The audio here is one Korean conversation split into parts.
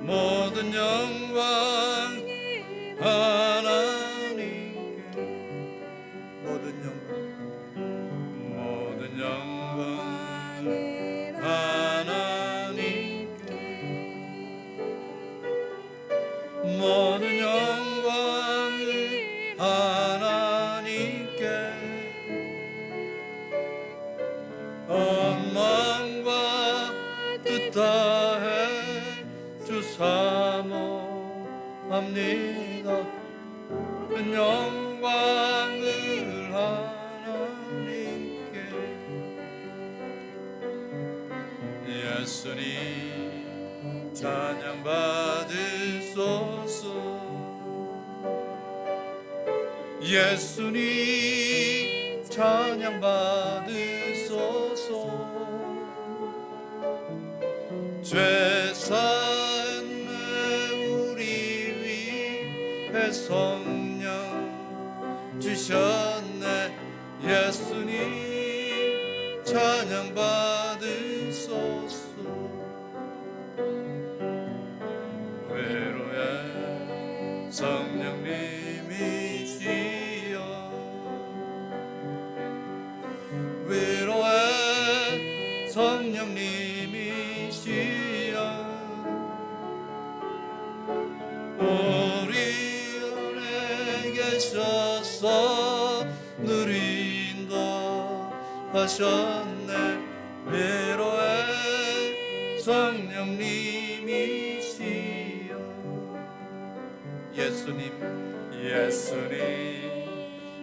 모든 영광 하나님께 모든 영광 하나님께 모든 영광을 하나님께 원망과 뜻 다해 주 사모합니다. 모든 영광을 하나님께 예수님 찬양 받으소서. 예수님 찬양 받으소서. 죄 사했네 우리 위해 성령 주셨네. 예수님 찬양 받으소서. 외로의 성령님이시여 위로의 성령님이시여 우리 안에 계셔서 늘 인도하셨네. 위로의 성령님이시여 예수님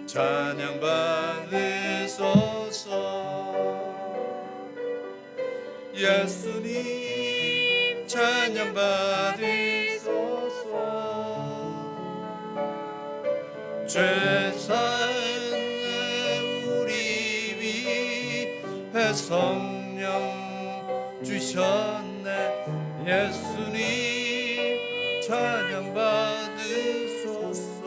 찬양 받으소서. 예수님 찬양 받으소서. 죄 사했네 우리 위해 성령 주셨네. 예수님 찬양 받으소서.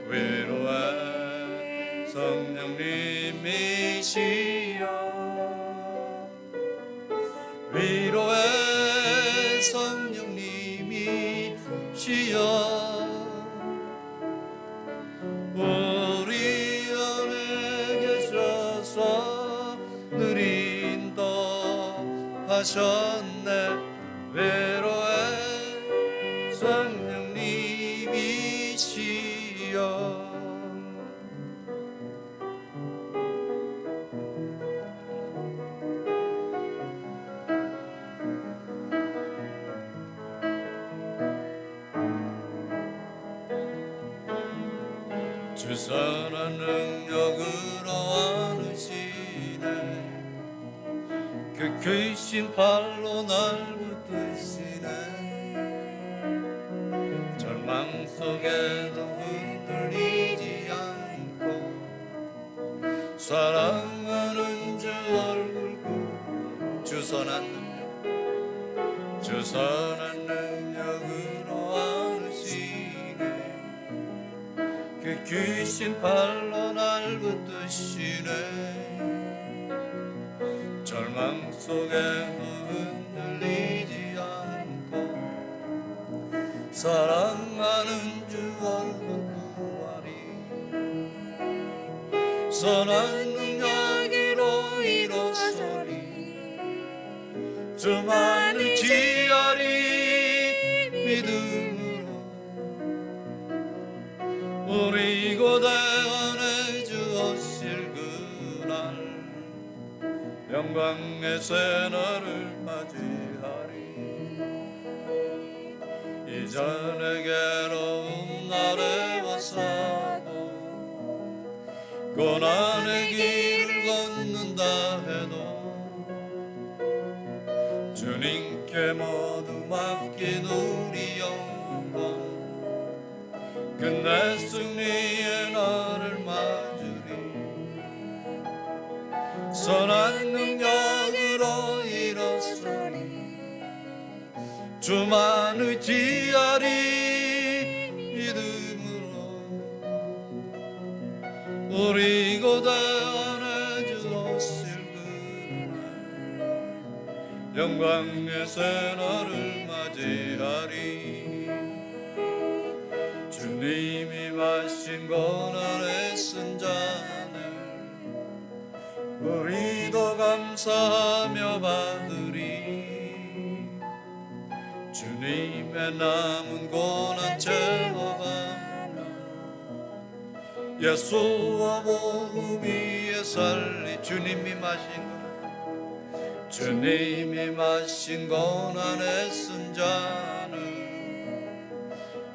위로의 성령님이시여 위로의 성령님이시여 우리 안에 계셔서 늘 인도하셨네. 위로의 성령님이시여 주 선한 능력으로 안으시네. 그 크신 팔로 날 붙드시네. 절망 속에도 흔들리지 않고 사랑하는 주 얼굴 보고 주 선한 능력으로 안으시네. 그 귀신 팔로 날 붙드시네. 절망 속에도 흔들리지 않고 사랑하는 주 얼굴 보아리. 선한 능력으로 이루소리. 주만을 지하리 믿음으로 우리 이곳에 안에 주오실 그날 영광의 새날을 맞이하리. 이전에 괴로운 날에 와서도 고난의 길을 걷는다 해도 주님께 모두 맡긴 우리 영광 끝내 승리의 날을 맞으리. 선한 능력으로 일어서리. 주만 의지하리 믿음으로 우리 이곳에 안에 주오실 그날 영광에서 너를 맞이하리. 주님이 마신 고난의 쓴 잔을 우리도 감사하며 받으리. 주님의 남은 고난 채워가며 예수와 복음 위에 살리. 주님이 마신 고난의 쓴 잔을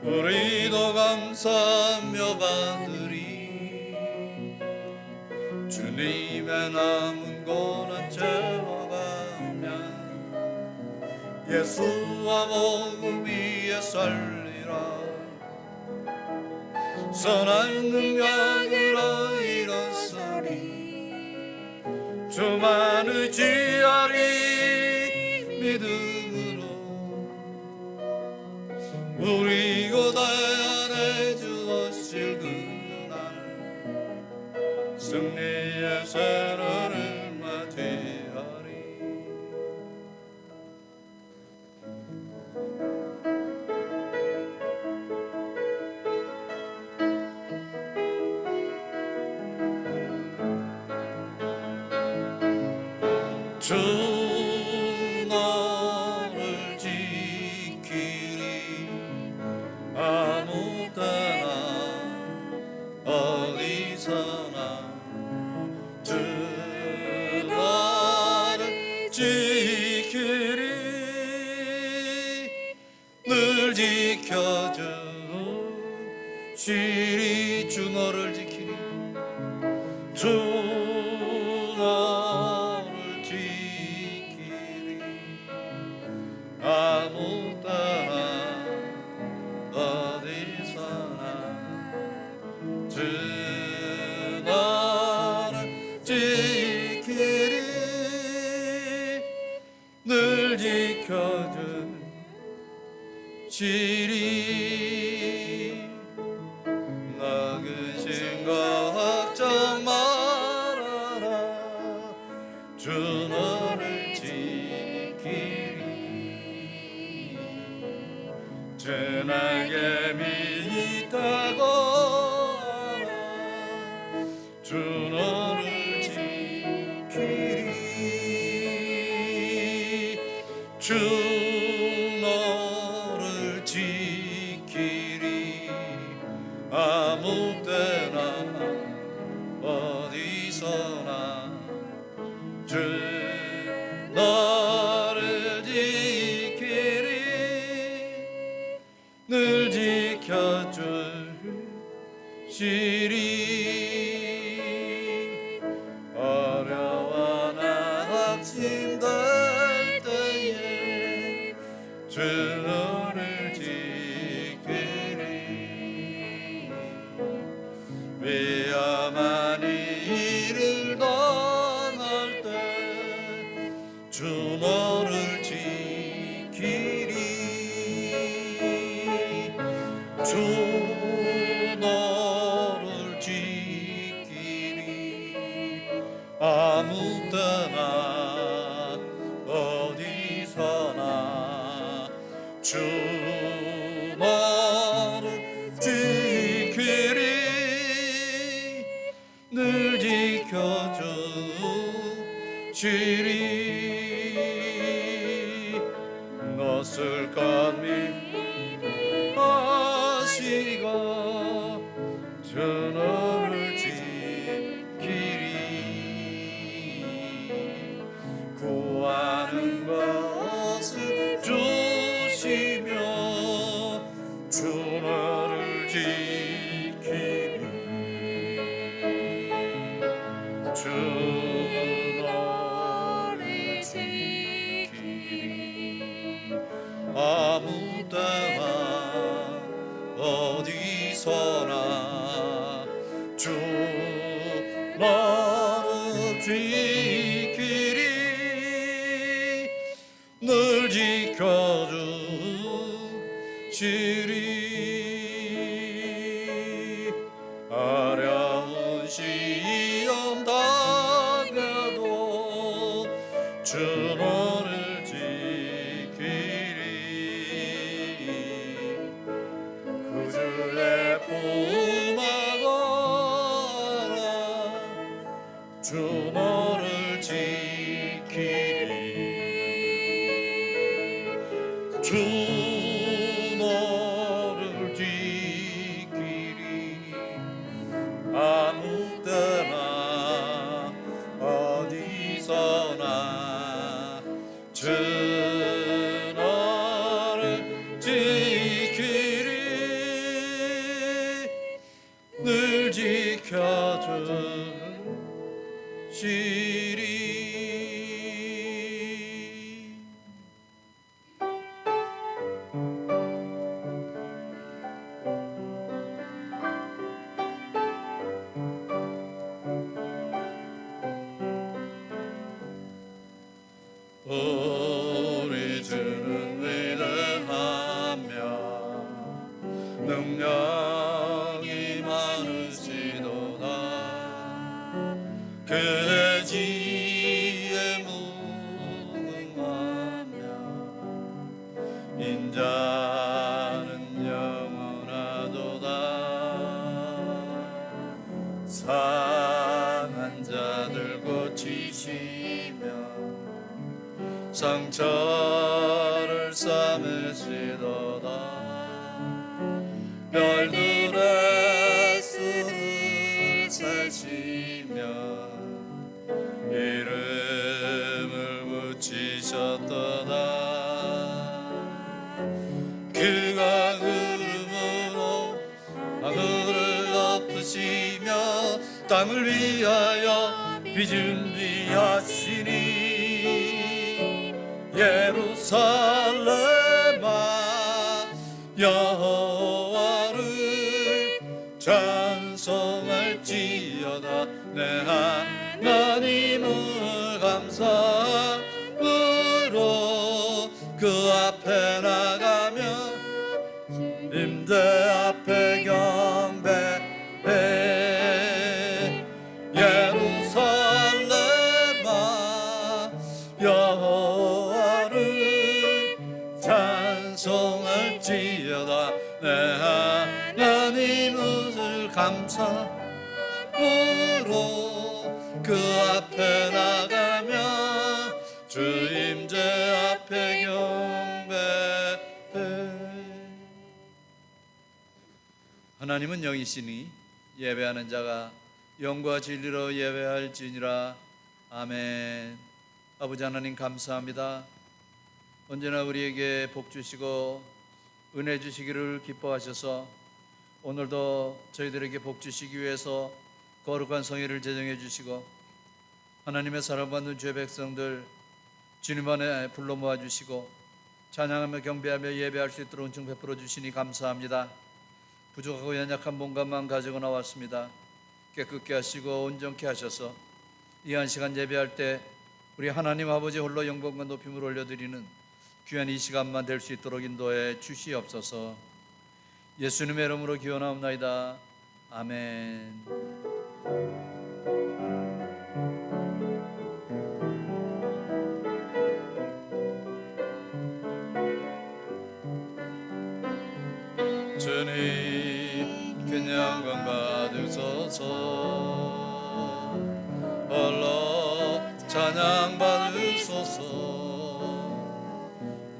우리도 감사하며 받으리. 주님의 남은 고난 채워가며 예수와 복음 위에 살리라. 선한 능력으로 일어서리. 주만 의지하리. 믿음으로 우리 곧 안에 주오실 그날 승리의 새로를 맞이하리. 주 너를 지키리. 아무 때나 어디서나 주 너를 지키리. 늘 지켜주시리. 주 너를 지키리. 주 너를 지키리. 아무 때나 어디서나 주 너를 지키리. 늘 지켜주시리. 나그신 걱정 말아라. 주 너를 지키리. 주 날개 밑하고 알아. 주 너를 지키리. 주 너를 지키리. 아무 때나 어디서나 주 너를 지키리. 늘 지켜주시리. 어려워 낙심될 때에 주 너를 지키리. 위험한 일을 떠날 때 주 너를 지키리. 주 너를 지키리. 아무 때나 어디서나 주 너를 지키리. 늘 지켜주시리. 것을 것 믿하시고 주 너를 지키리. 구하는 것을 주시며 주 너를 지키리. 주 너를 지키리. 아무 때나 어디서나 주 너를 지키리. 늘 지켜주시리. 어려운 시험 당해도 주 너를 지키리. 주 너를 지키리 아무 때나 어디서나 주 너를 지키리 늘 지켜주시리. 우리 주는 위대하며 능력이 많으시도다. 그의 지혜 무궁하며 인자는 영원하도다. 상한 자들 고치시며 상처를 싸매시도다. 별들의 수를 세시며 이름을 붙이셨도다. 그가 구름으로 하늘을 덮으시며 땅을 위하여 비 준비하시니 예루살렘아 여호와를 찬송할지어다. 내 하나님을 감사함으로 그 앞에 나가며 임대 앞에 경배해. 예루살렘아 여호와를 찬송할지어다. 내 하나님을 감사함으로 그 앞에 나가며 주 임재 앞에 경배해. 하나님은 영이시니 예배하는 자가 영과 진리로 예배할지니라. 아멘. 아버지 하나님 감사합니다. 언제나 우리에게 복 주시고 은혜 주시기를 기뻐하셔서 오늘도 저희들에게 복 주시기 위해서 거룩한 성회를 제정해 주시고 하나님의 사랑받는 죄 백성들 주님 안에 불러 모아 주시고 찬양하며 경배하며 예배할 수 있도록 은총 베풀어 주시니 감사합니다. 부족하고 연약한 몸값만 가지고 나왔습니다. 깨끗게 하시고 온전케 하셔서 이 한 시간 예배할 때 우리 하나님 아버지 홀로 영광과 높임을 올려드리는 귀한 이 시간만 될 수 있도록 인도해 주시옵소서. 예수님의 이름으로 기원하옵나이다. 아멘. 주님 큰 영광 받으소서. 홀로 찬양 받으소서.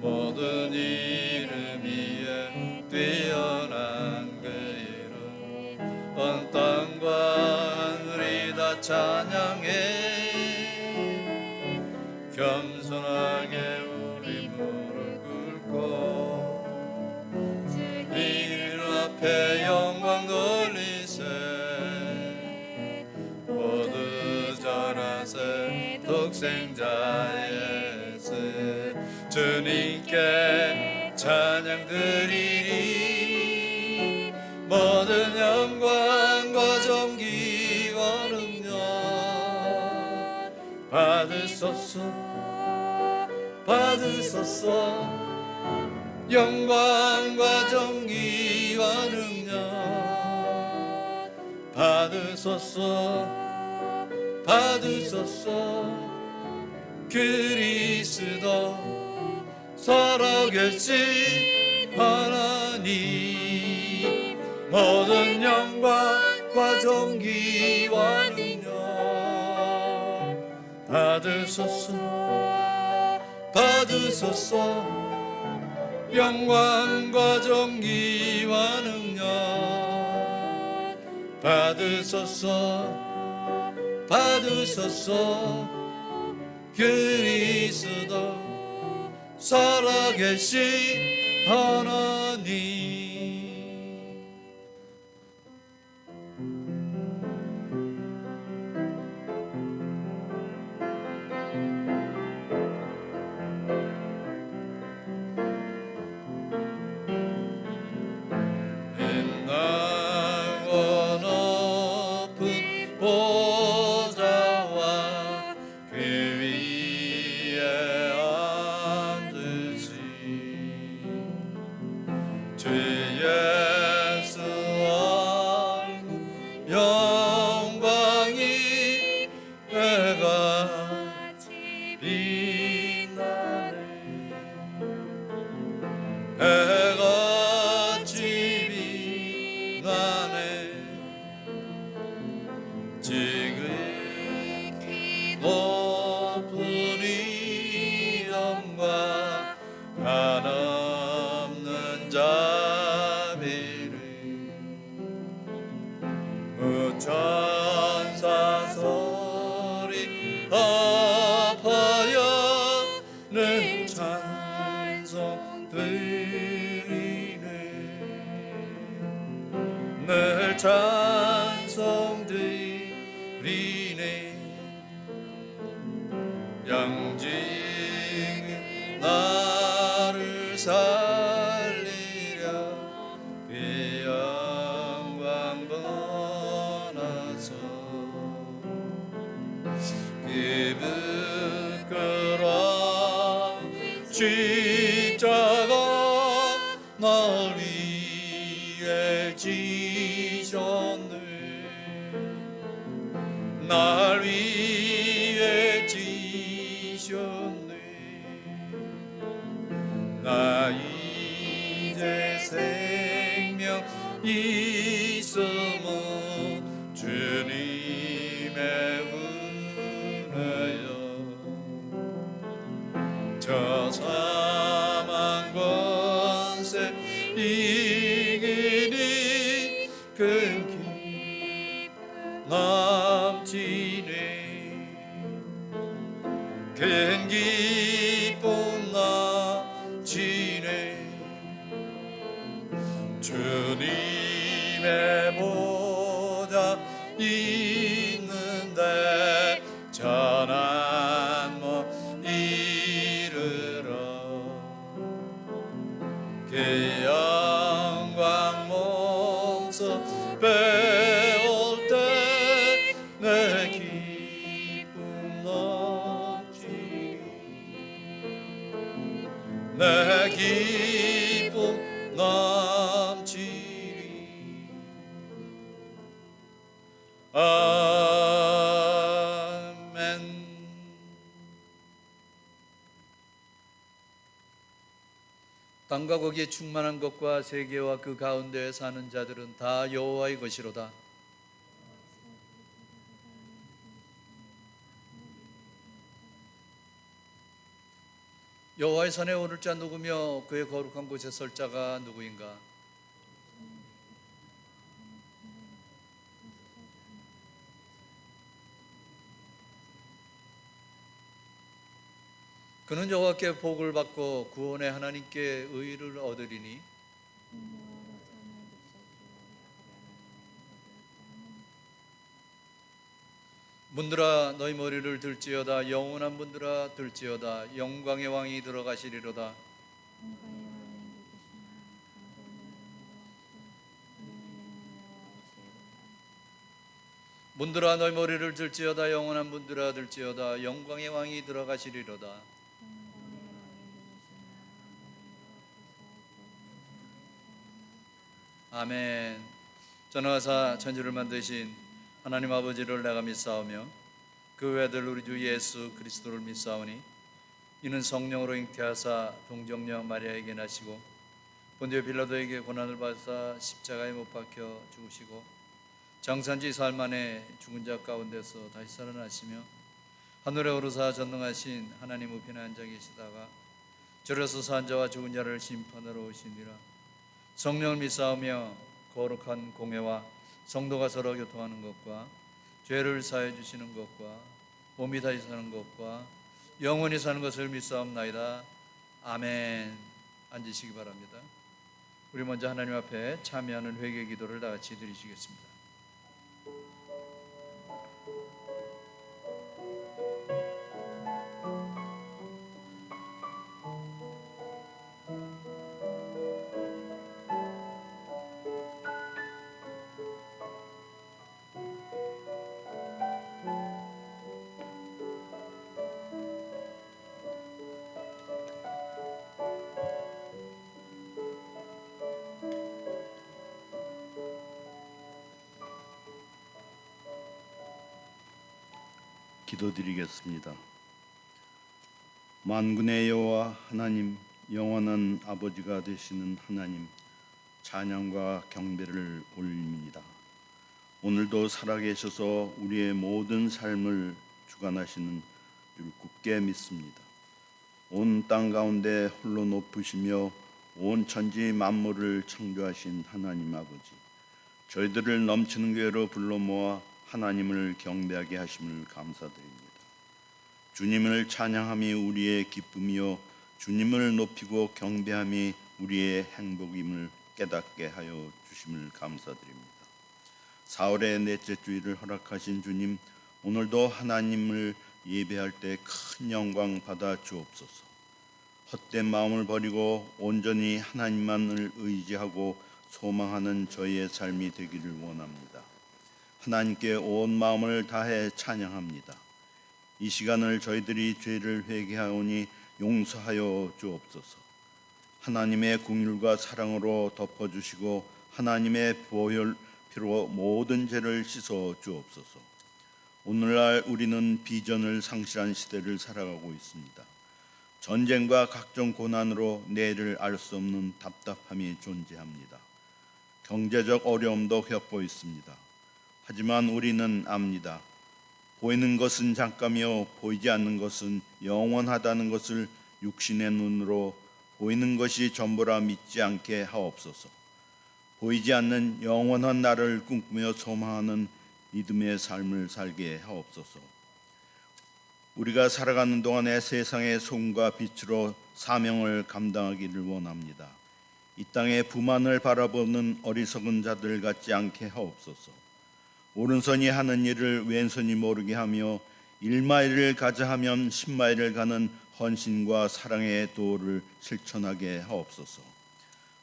모든 이름 위에 뛰어난 그 이름 온 땅과 하늘이 다 찬양해. 겸손하게 우리 무릎 꿇고 이름 앞에 영광 돌리세. 모두 절하세 독생자 예수. 주님께 찬양 드리리. 모든 영광과 존귀와 능력 받으소서. 받으소서. 영광과 존귀와 능력 받으소서. 받으소서. 그리스도 살아계신 하나님 모든 영광과 존귀와 능력 받으소서. 받으소서. 영광과 존귀와 능력 받으소서 받으소서. 그리스도 살아계신 하나님. 빛나고 높은 보좌와 그 위에 앉으신 주 예수 얼굴 영광이 해같이 빛나네. 해같이 빛나네. 지극히 높은 이 영광 한없는 자비를 천사 소리 합하여 늘 찬송 드리네. 늘 찬송 드리네. 양직 나를 살리려 그 영광 번하소. 그 부끄러운 십자가 날 위해 지셨네. 날 위해 지셨네. 나 이제 생명 있음은 주님의 은혜여. 저 사망 권세 이기니 큰 기쁨 넘치네. 큰 기쁨 넘치네. 주님의 보좌 있는데 전한 못 이르러. 그 영광 몸소 배울 때 내 기쁨 넘치니. 내 기쁨 넘치니. 아멘. 땅과 거기에 충만한 것과 세계와 그 가운데에 사는 자들은 다 여호와의 것이로다. 여호와의 산에 오를 자 누구며 그의 거룩한 곳에 설 자가 누구인가? 그는 여호와께 복을 받고 구원의 하나님께 의를 얻으리니. 문들아 너희 머리를 들지어다. 영원한 문들아 들지어다. 영광의 왕이 들어가시리로다. 문들아 너희 머리를 들지어다. 영원한 문들아 들지어다. 영광의 왕이 들어가시리로다. 아멘. 전능하사 천지를 만드신 하나님 아버지를 내가 믿사오며 그 외아들 우리 주 예수 그리스도를 믿사오니 이는 성령으로 잉태하사 동정녀 마리아에게 나시고 본디오 빌라도에게 고난을 받으사 십자가에 못 박혀 죽으시고 장산지 사흘 만에 죽은 자 가운데서 다시 살아나시며 하늘에 오르사 전능하신 하나님 우편에 앉아 계시다가 주로서 산 자와 죽은 자를 심판하러 오시니라. 성령을 믿사오며 거룩한 공회와 성도가 서로 교통하는 것과 죄를 사해 주시는 것과 몸이 다시 사는 것과 영원히 사는 것을 믿사옵나이다. 아멘. 앉으시기 바랍니다. 우리 먼저 하나님 앞에 참여하는 회개 기도를 다 같이 드리시겠습니다. 기도드리겠습니다. 만군의 여호와 하나님, 영원한 아버지가 되시는 하나님, 찬양과 경배를 올립니다. 오늘도 살아계셔서 우리의 모든 삶을 주관하시는 줄 굳게 믿습니다. 온 땅 가운데 홀로 높으시며 온 천지 만물을 창조하신 하나님 아버지, 저희들을 넘치는 교회로 불러 모아 하나님을 경배하게 하심을 감사드립니다. 주님을 찬양함이 우리의 기쁨이요 주님을 높이고 경배함이 우리의 행복임을 깨닫게 하여 주심을 감사드립니다. 사월의 넷째 주일을 허락하신 주님, 오늘도 하나님을 예배할 때 큰 영광 받아 주옵소서. 헛된 마음을 버리고 온전히 하나님만을 의지하고 소망하는 저희의 삶이 되기를 원합니다. 하나님께 온 마음을 다해 찬양합니다. 이 시간을 저희들이 죄를 회개하오니 용서하여 주옵소서. 하나님의 긍휼과 사랑으로 덮어주시고 하나님의 보혈 피로 모든 죄를 씻어 주옵소서. 오늘날 우리는 비전을 상실한 시대를 살아가고 있습니다. 전쟁과 각종 고난으로 내일을 알 수 없는 답답함이 존재합니다. 경제적 어려움도 겪고 있습니다. 하지만 우리는 압니다. 보이는 것은 잠깐이요 보이지 않는 것은 영원하다는 것을 육신의 눈으로 보이는 것이 전부라 믿지 않게 하옵소서. 보이지 않는 영원한 나를 꿈꾸며 소망하는 믿음의 삶을 살게 하옵소서. 우리가 살아가는 동안에 세상의 소금과 빛으로 사명을 감당하기를 원합니다. 이 땅의 부만을 바라보는 어리석은 자들 같지 않게 하옵소서. 오른손이 하는 일을 왼손이 모르게 하며 1마일을 가자 하면 10마일을 가는 헌신과 사랑의 도를 실천하게 하옵소서.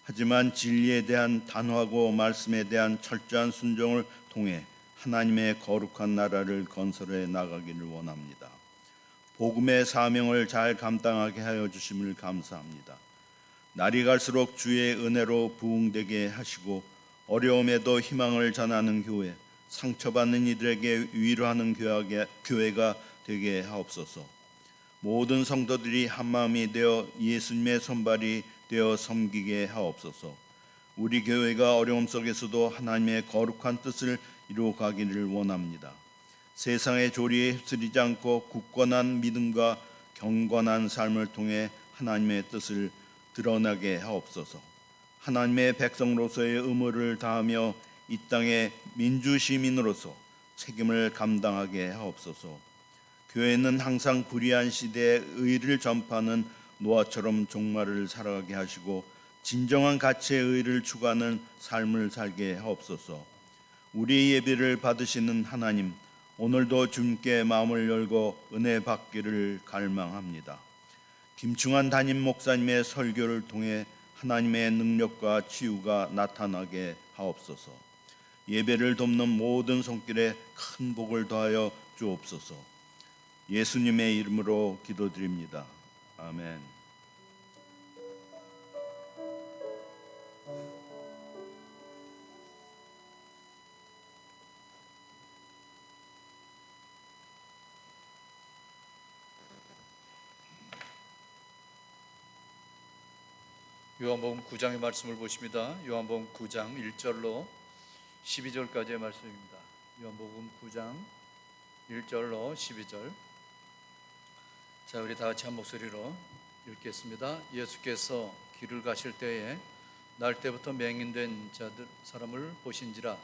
하지만 진리에 대한 단호하고 말씀에 대한 철저한 순종을 통해 하나님의 거룩한 나라를 건설해 나가기를 원합니다. 복음의 사명을 잘 감당하게 하여 주심을 감사합니다. 날이 갈수록 주의 은혜로 부흥되게 하시고 어려움에도 희망을 전하는 교회, 상처받는 이들에게 위로하는 교회가 되게 하옵소서. 모든 성도들이 한마음이 되어 예수님의 손발이 되어 섬기게 하옵소서. 우리 교회가 어려움 속에서도 하나님의 거룩한 뜻을 이루어가기를 원합니다. 세상의 조리에 휩쓸리지 않고 굳건한 믿음과 경건한 삶을 통해 하나님의 뜻을 드러나게 하옵소서. 하나님의 백성으로서의 의무를 다하며 이 땅의 민주시민으로서 책임을 감당하게 하옵소서. 교회는 항상 불의한 시대에 의를 전파하는 노아처럼 종말을 살아가게 하시고 진정한 가치의 의를 추구하는 삶을 살게 하옵소서. 우리의 예배를 받으시는 하나님, 오늘도 주님께 마음을 열고 은혜 받기를 갈망합니다. 김충환 담임 목사님의 설교를 통해 하나님의 능력과 치유가 나타나게 하옵소서. 예배를 돕는 모든 손길에 큰 복을 더하여 주옵소서. 예수님의 이름으로 기도드립니다. 아멘. 요한복음 9장의 말씀을 보십니다. 요한복음 9장 1절로 12절까지의 말씀입니다. 요한복음 9장 1절로 12절. 자, 우리 다 같이 한 목소리로 읽겠습니다. 예수께서 길을 가실 때에 날 때부터 맹인된 사람을 보신지라.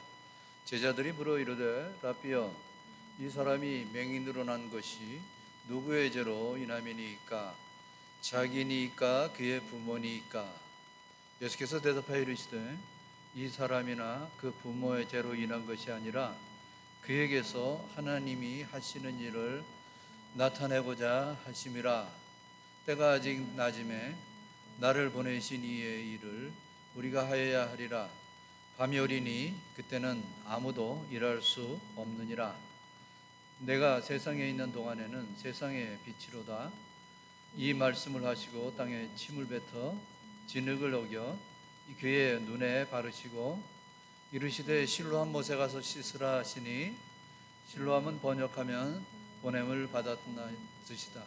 제자들이 물어 이르되 라삐여, 이 사람이 맹인으로 난 것이 누구의 죄로 인함이니이까? 자기니이까 그의 부모니이까? 예수께서 대답하여 이르시되 이 사람이나 그 부모의 죄로 인한 것이 아니라 그에게서 하나님이 하시는 일을 나타내고자 하심이라. 때가 아직 낮음에 나를 보내신 이의 일을 우리가 하여야 하리라. 밤이 오리니 그때는 아무도 일할 수 없느니라. 내가 세상에 있는 동안에는 세상의 빛이로다. 이 말씀을 하시고 땅에 침을 뱉어 진흙을 녹여 그의 눈에 바르시고 이르시되 실로암 못에 가서 씻으라 하시니, 실로암은 번역하면 보냄을 받았다는 뜻이다.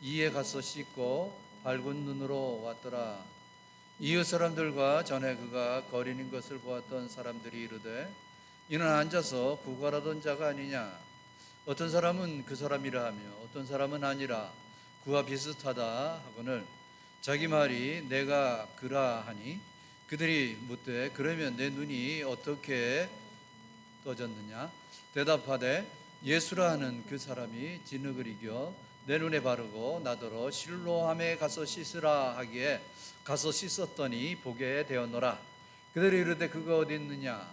이에 가서 씻고 밝은 눈으로 왔더라. 이웃 사람들과 전에 그가 거리는 것을 보았던 사람들이 이르되 이는 앉아서 구걸하던 자가 아니냐. 어떤 사람은 그 사람이라 하며 어떤 사람은 아니라 그와 비슷하다 하거늘 자기 말이 내가 그라 하니, 그들이 묻되 그러면 내 눈이 어떻게 떠졌느냐. 대답하되 예수라 하는 그 사람이 진흙을 이겨 내 눈에 바르고 나더러 실로암에 가서 씻으라 하기에 가서 씻었더니 보게 되었노라. 그들이 이르되 그가 어디 있느냐.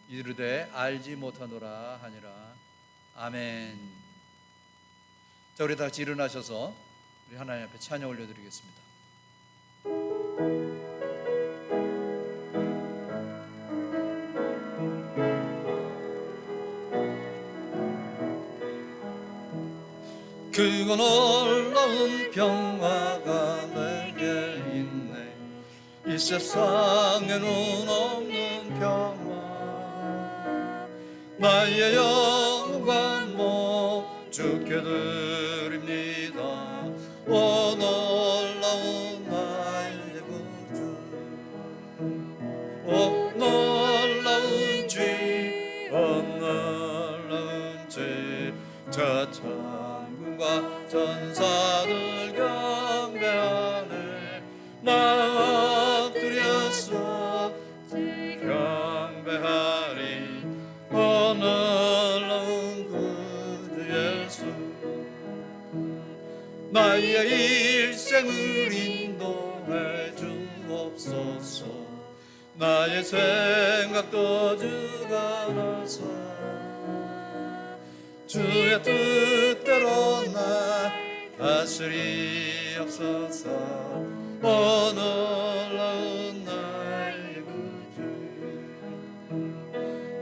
이르되 알지 못하노라 하니라. 아멘. 자, 우리 다 같이 일어나셔서 우리 하나님 앞에 찬양 올려드리겠습니다. 그 놀라운 평화가 내게 있네. 이 세상에는 없는 평화. 나의 영광 모 주께 드립니다. 오 놀라운 나의 구주, 오 놀라운 주, 오 놀라운 주. 저 천군과 전사들 경배하네. 나 엎드려서 경배하리. 오 놀라운 구주 예수, 나의 일생을 인도해 주옵소서. 나의 생각도 주가 나서 주의 뜻대로 나 다스리옵소서. 오 놀라운 나의 구주,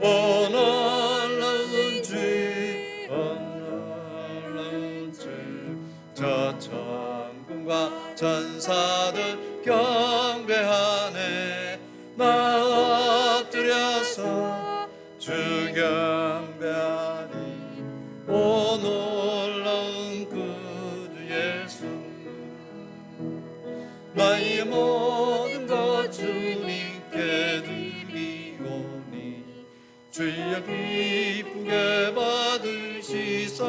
오 놀라운 주, 오 놀라운 주. 저 천군과 전사들 경배하네. 나 엎드려서 주 경배하리. 오 놀라운 구주 예수, 나의 모든 것 주님께 드리오니 주여 기쁘게 받으시사.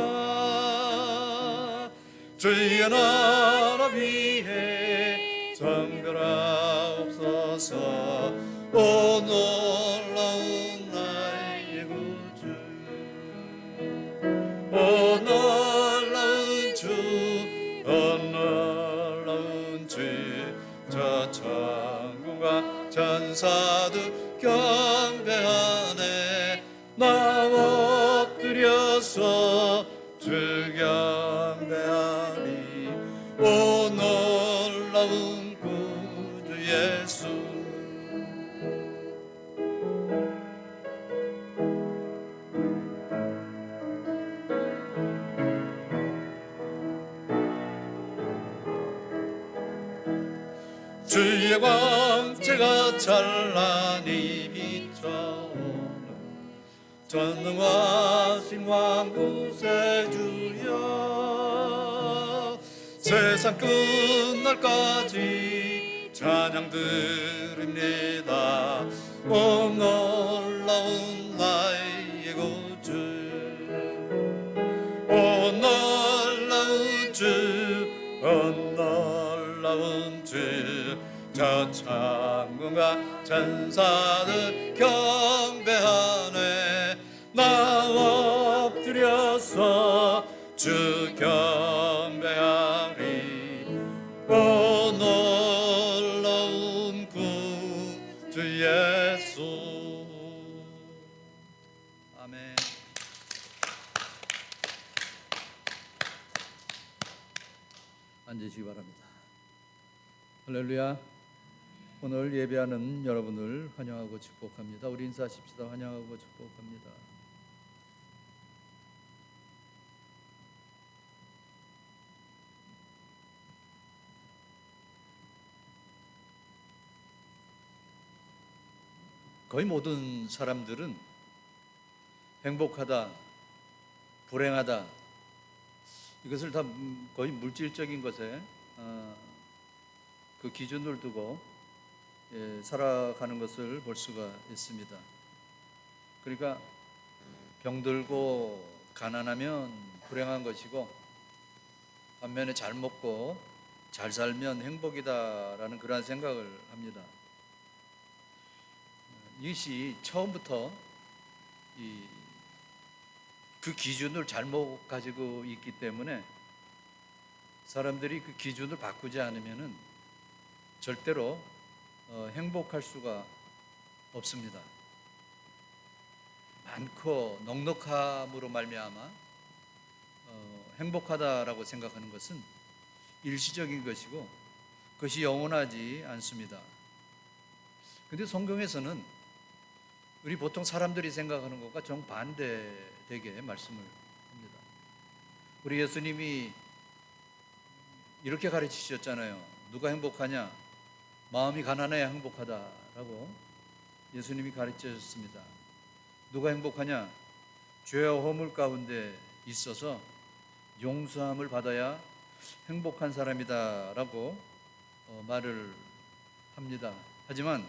주의 나라 위에 정결하옵소서. 오 놀라운 나의 구주, 오 놀라운 주, 오 놀라운 주. 저 천군과 전사들 경배하네. 나 엎드려서 주 경배하리. 오 놀라운 구주 예수. 주의 광채가 찬란히 비춰오는 전능하신 왕구세 주여, 세상 끝날까지 찬양 드립니다. 오 놀라운 나의 구주, 오 놀라운 주, 오 놀라운 저 천군과 천사들 경배하네. 나 엎드려서 주 경배하리. 오 놀라운 구주 예수. 아멘. 앉으시기 바랍니다. 할렐루야. 오늘 예배하는 여러분을 환영하고 축복합니다. 우리 인사하십시다. 환영하고 축복합니다. 거의 모든 사람들은 행복하다, 불행하다, 이것을 다 거의 물질적인 것에 그 기준을 두고 살아가는 것을 볼 수가 있습니다. 그러니까 병들고 가난하면 불행한 것이고, 반면에 잘 먹고 잘 살면 행복이다라는 그러한 생각을 합니다. 이것이 처음부터 그 기준을 잘못 가지고 있기 때문에 사람들이 그 기준을 바꾸지 않으면은 절대로 행복할 수가 없습니다. 많고 넉넉함으로 말미암아 행복하다라고 생각하는 것은 일시적인 것이고 그것이 영원하지 않습니다. 근데 성경에서는 우리 보통 사람들이 생각하는 것과 정반대되게 말씀을 합니다. 우리 예수님이 이렇게 가르치셨잖아요. 누가 행복하냐? 마음이 가난해야 행복하다라고 예수님이 가르치셨습니다. 누가 행복하냐? 죄와 허물 가운데 있어서 용서함을 받아야 행복한 사람이다라고 말을 합니다. 하지만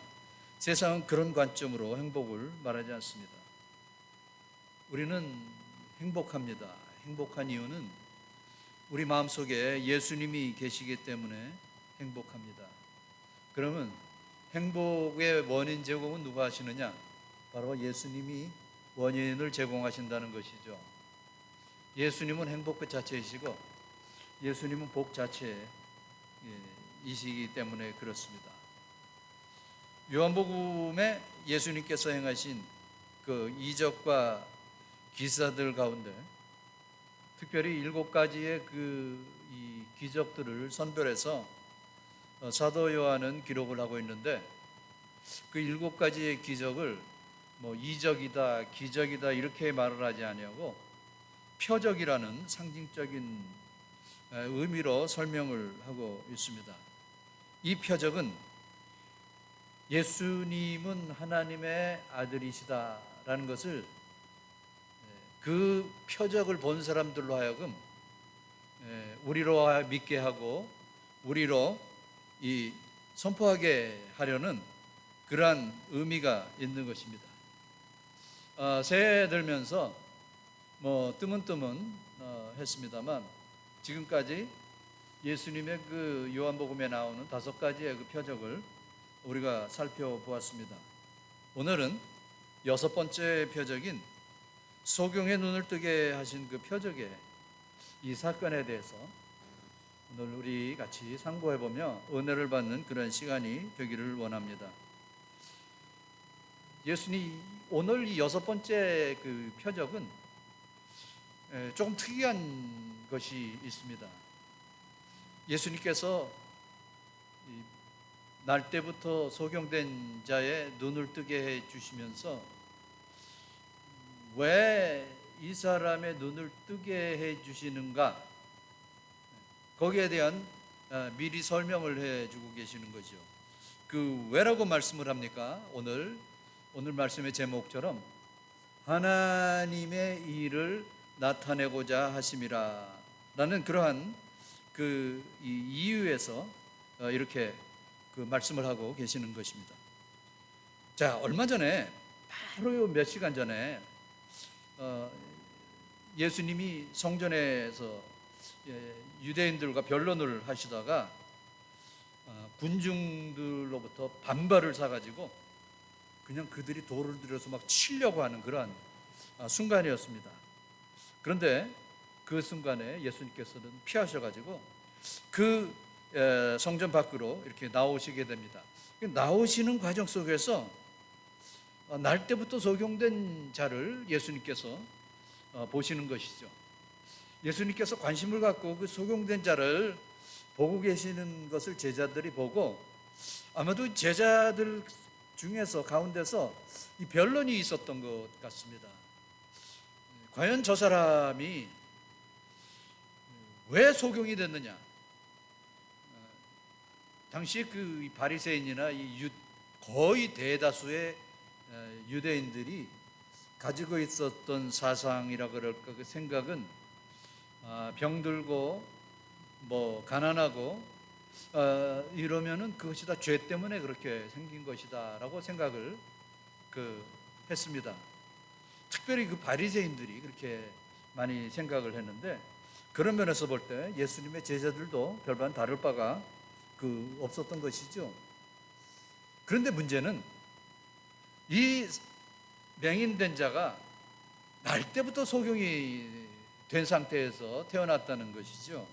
세상은 그런 관점으로 행복을 말하지 않습니다. 우리는 행복합니다. 행복한 이유는 우리 마음속에 예수님이 계시기 때문에 행복합니다. 그러면 행복의 원인 제공은 누가 하시느냐? 바로 예수님이 원인을 제공하신다는 것이죠. 예수님은 행복 그 자체이시고 예수님은 복 자체이시기 때문에 그렇습니다. 요한복음에 예수님께서 행하신 그 이적과 기사들 가운데 특별히 7가지의 이 기적들을 선별해서 사도 요한은 기록을 하고 있는데, 그 7가지의 기적을 이적이다, 기적이다 이렇게 말을 하지 아니하고 표적이라는 상징적인 의미로 설명을 하고 있습니다. 이 표적은 예수님은 하나님의 아들이시다라는 것을 그 표적을 본 사람들로 하여금 우리로 믿게 하고 우리로 선포하게 하려는 그러한 의미가 있는 것입니다. 새해 들면서 뜨문뜨문 했습니다만 지금까지 예수님의 그 요한복음에 나오는 5가지의 그 표적을 우리가 살펴보았습니다. 오늘은 6번째 표적인 소경의 눈을 뜨게 하신 그 표적의 이 사건에 대해서 오늘 우리 같이 상고해보며 은혜를 받는 그런 시간이 되기를 원합니다. 예수님 오늘 이 6번째 그 표적은 조금 특이한 것이 있습니다. 예수님께서 날 때부터 소경된 자의 눈을 뜨게 해 주시면서 왜 이 사람의 눈을 뜨게 해 주시는가, 거기에 대한 미리 설명을 해 주고 계시는 거죠. 그 왜라고 말씀을 합니까? 오늘 말씀의 제목처럼 하나님의 일을 나타내고자 하심이라 라는 그러한 그 이유에서 이렇게 그 말씀을 하고 계시는 것입니다. 자, 얼마 전에 바로 몇 시간 전에 예수님이 성전에서 유대인들과 변론을 하시다가 군중들로부터 반발을 사가지고 그냥 그들이 돌을 들여서 막 치려고 하는 그러한 순간이었습니다. 그런데 그 순간에 예수님께서는 피하셔가지고 그 성전 밖으로 이렇게 나오시게 됩니다. 나오시는 과정 속에서 날 때부터 소경된 자를 예수님께서 보시는 것이죠. 예수님께서 관심을 갖고 그 소경된 자를 보고 계시는 것을 제자들이 보고 아마도 제자들 중에서 가운데서 이 변론이 있었던 것 같습니다. 과연 저 사람이 왜 소경이 됐느냐? 당시 그 바리새인이나 거의 대다수의 유대인들이 가지고 있었던 사상이라 그럴까, 그 생각은 병들고 뭐 가난하고 이러면은 그것이 다 죄 때문에 그렇게 생긴 것이다라고 생각을 했습니다. 특별히 그 바리새인들이 그렇게 많이 생각을 했는데, 그런 면에서 볼 때 예수님의 제자들도 별반 다를 바가 없었던 것이죠. 그런데 문제는 이 맹인된 자가 날 때부터 소경이 된 상태에서 태어났다는 것이죠.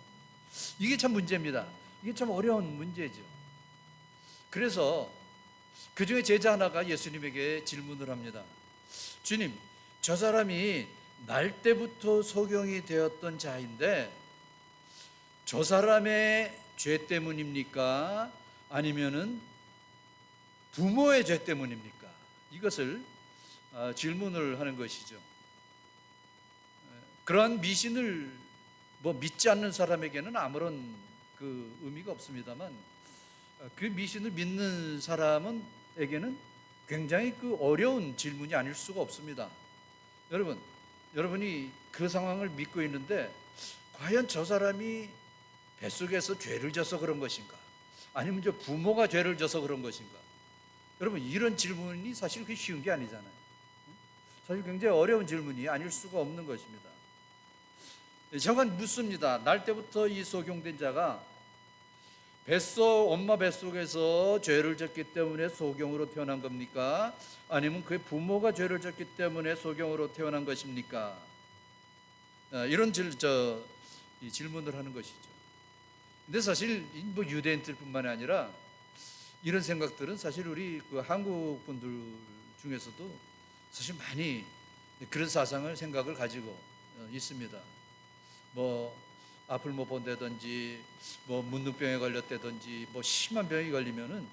이게 참 문제입니다. 이게 참 어려운 문제죠. 그래서 그 중에 제자 하나가 예수님에게 질문을 합니다. 주님, 저 사람이 날 때부터 소경이 되었던 자인데 저 사람의 죄 때문입니까? 아니면은 부모의 죄 때문입니까? 이것을 질문을 하는 것이죠. 그러한 미신을 믿지 않는 사람에게는 아무런 의미가 없습니다만, 그 미신을 믿는 사람에게는 굉장히 어려운 질문이 아닐 수가 없습니다. 여러분이 그 상황을 믿고 있는데 과연 저 사람이 뱃속에서 죄를 져서 그런 것인가? 아니면 부모가 죄를 져서 그런 것인가? 여러분, 이런 질문이 사실 그게 쉬운 게 아니잖아요. 사실 굉장히 어려운 질문이 아닐 수가 없는 것입니다. 저건 묻습니다. 날 때부터 이 소경된 자가 엄마 뱃속에서 죄를 졌기 때문에 소경으로 태어난 겁니까? 아니면 그의 부모가 죄를 졌기 때문에 소경으로 태어난 것입니까? 이런 질문을 하는 것이죠. 근데 사실 유대인들뿐만이 아니라 이런 생각들은 사실 우리 한국 분들 중에서도 사실 많이 그런 생각을 가지고 있습니다. 앞을 못 본다든지 문둥병에 걸렸다든지 심한 병이 걸리면은